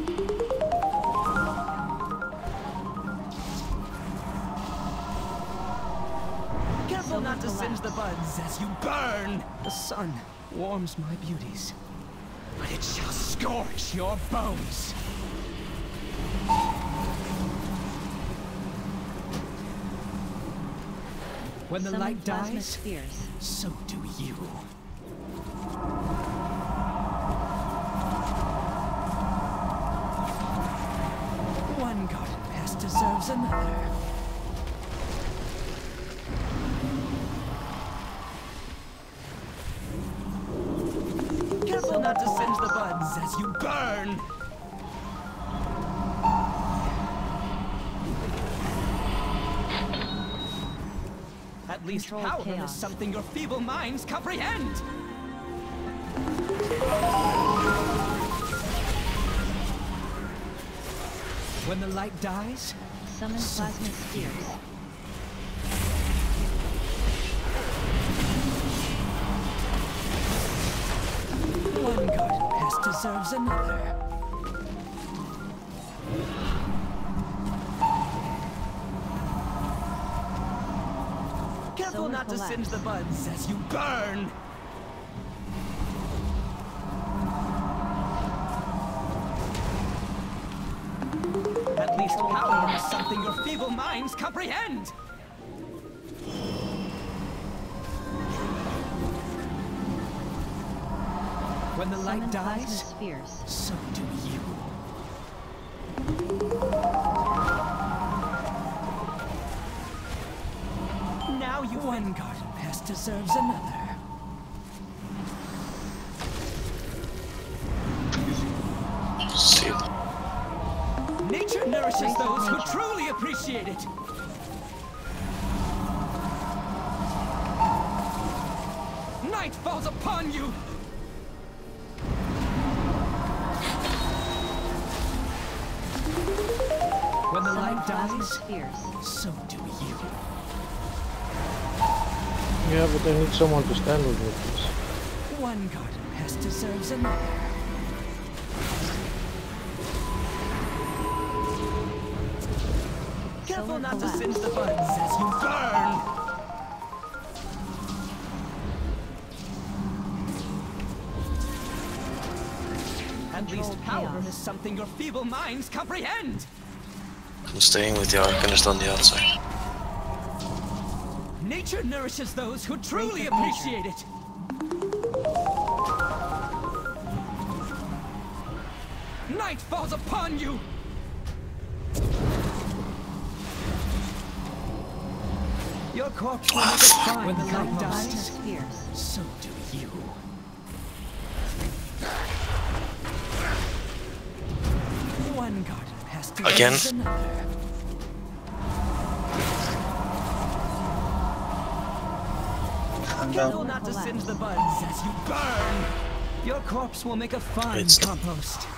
Careful not to singe the buds as you burn. The sun warms my beauties, but it shall scorch your bones. When the light dies, so do you. One garden pest deserves another. Careful not to singe the buds as you burn. At least power is something your feeble minds comprehend. When the light dies, summon plasma spheres. One garden pest deserves another. Careful not to singe the buds as you burn. At least power is something your feeble minds comprehend. When the light Summon plasma dies, spheres. so do you. Now you one garden pest deserves another. See. Nature nourishes those who truly appreciate it. Night falls upon you. When the light dies, so do you. Yeah, but I need someone to stand with me, please. One garden pest deserves another. Careful not to singe the buds as you burn! At least power is something your feeble minds comprehend! I'm staying with the Arcanist on the outside. Nature nourishes those who truly appreciate it! Night falls upon you! Your corpse will make a fine when the light dies. So do you. One garden pest Again. deserves another. Careful not to singe the buds as you burn. Your corpse will make a fine compost.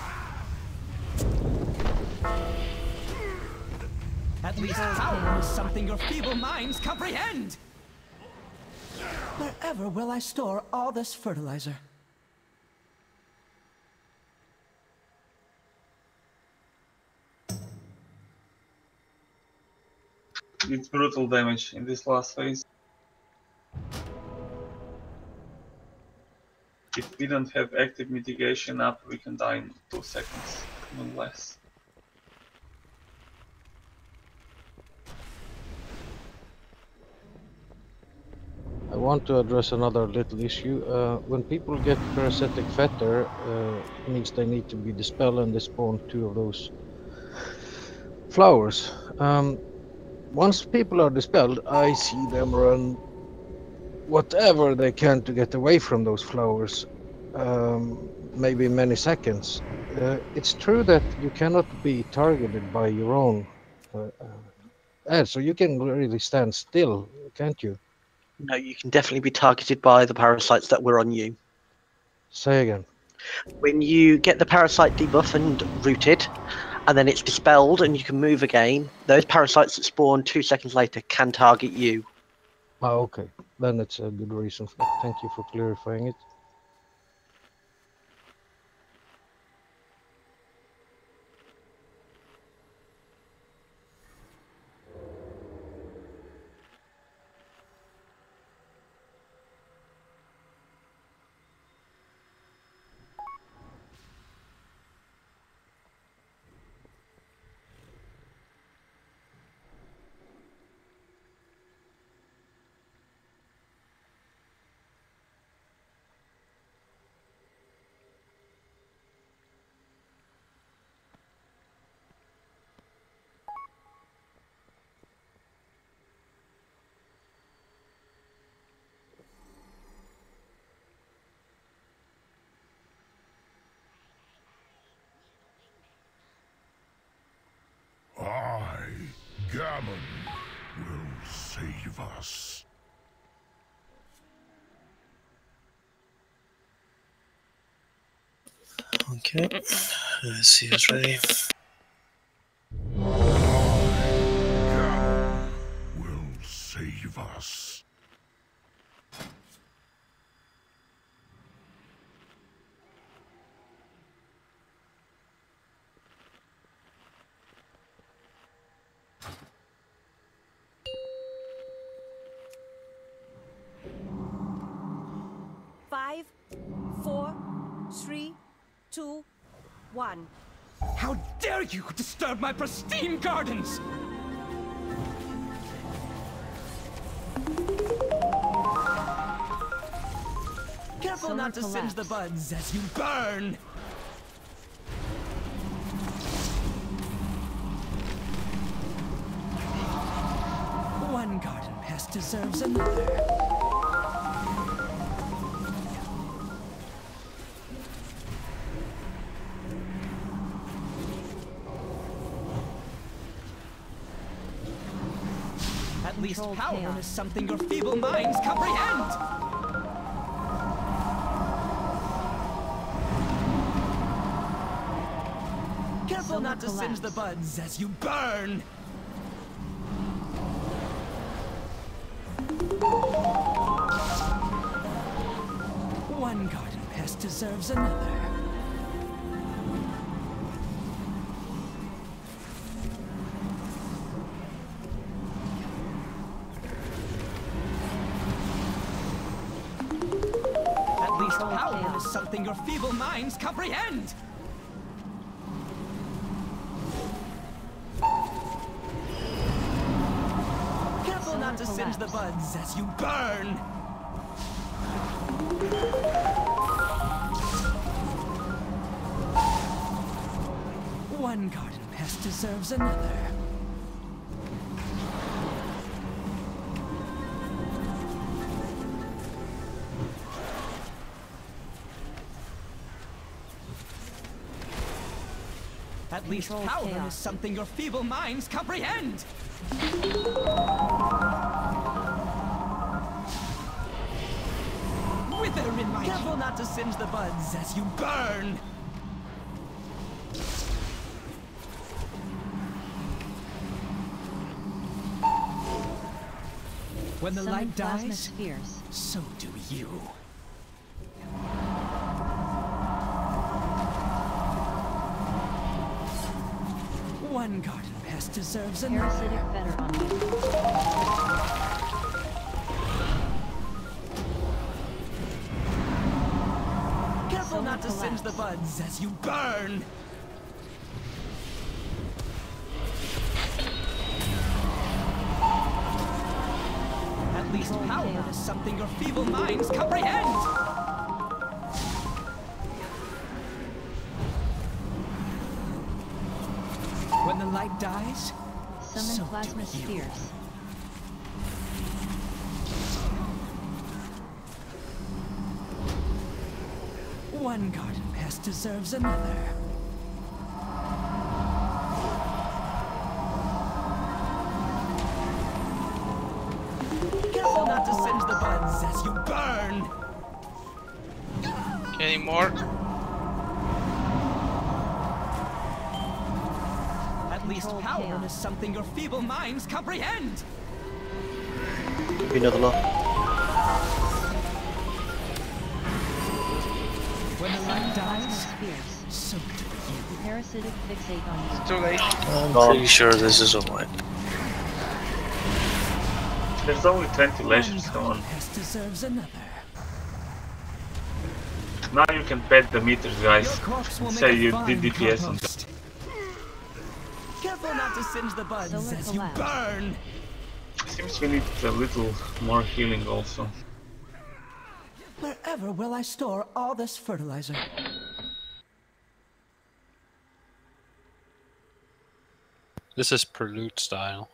At least power is something your feeble minds comprehend! Wherever will I store all this fertilizer? It's brutal damage in this last phase. If we don't have active mitigation up, we can die in 2 seconds, even less. I want to address another little issue. When people get parasitic fetter, it means they need to be dispelled and they spawn 2 of those flowers. Once people are dispelled, I see them run whatever they can to get away from those flowers, maybe many seconds. It's true that you cannot be targeted by your own ads, so you can really stand still, can't you? No, you can definitely be targeted by the parasites that were on you. Say again. When you get the parasite debuff and rooted, and then it's dispelled and you can move again, those parasites that spawn 2 seconds later can target you. Oh, okay. Then it's a good reason for that. Thank you for clarifying it. Gammon will save us. Okay, let's see who's ready. Gammon will save us. Five, 4, 3, 2, 1. How dare you disturb my pristine gardens! Careful not to singe the buds as you burn! One garden pest deserves another. At least power is something your feeble minds comprehend! Careful not to singe the buds as you burn! One garden pest deserves another. At least power is something your feeble minds comprehend! Careful not to singe the buds as you burn! One garden pest deserves another. At least power is something your feeble minds comprehend! Wither in my... Careful not to singe the buds as you burn! When the light dies, so do you. One garden pest deserves another. Parasitic fetter on you. Careful not to singe the buds as you burn! At least power is something your feeble minds comprehend! When the light dies, Summon so plasma do you. spheres. One garden pest deserves another. Careful not to singe the buds as you burn! Any more? At least power is something your feeble minds comprehend! Give me another look. When the light Plasma dies, spheres. so do you. Parasitic fixate on you. Too late. I'm pretty sure this is alright. There's only 20 lasers, come on. Pest deserves another. Now you can pet the meters, guys. Your corpse will Say make a you fine did DPS on compost. Careful not to singe the buds Solar as collapse. you burn! Seems we need a little more healing also. Wherever will I store all this fertilizer? This is Prelude style.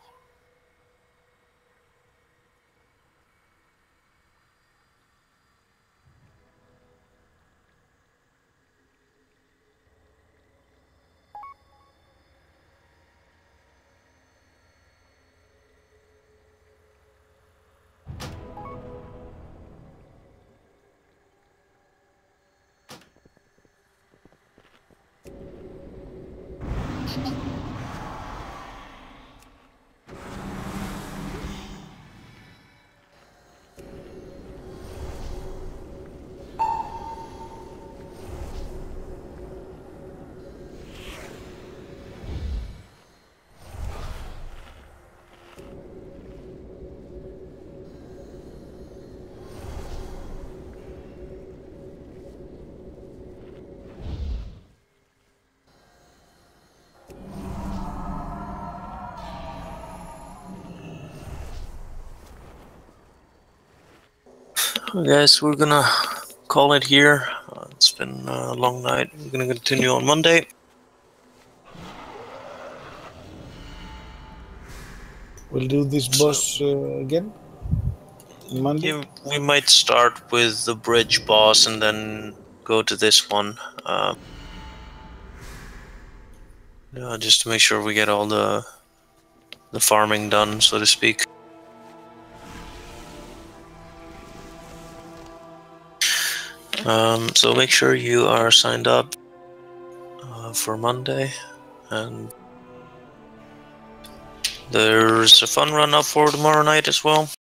Guys, we're gonna call it here. It's been a long night. We're gonna continue on Monday. We'll do this boss again on Monday. Yeah, we might start with the bridge boss and then go to this one. Just to make sure we get all the farming done, so to speak. So make sure you are signed up for Monday, and there's a fun run up for tomorrow night as well.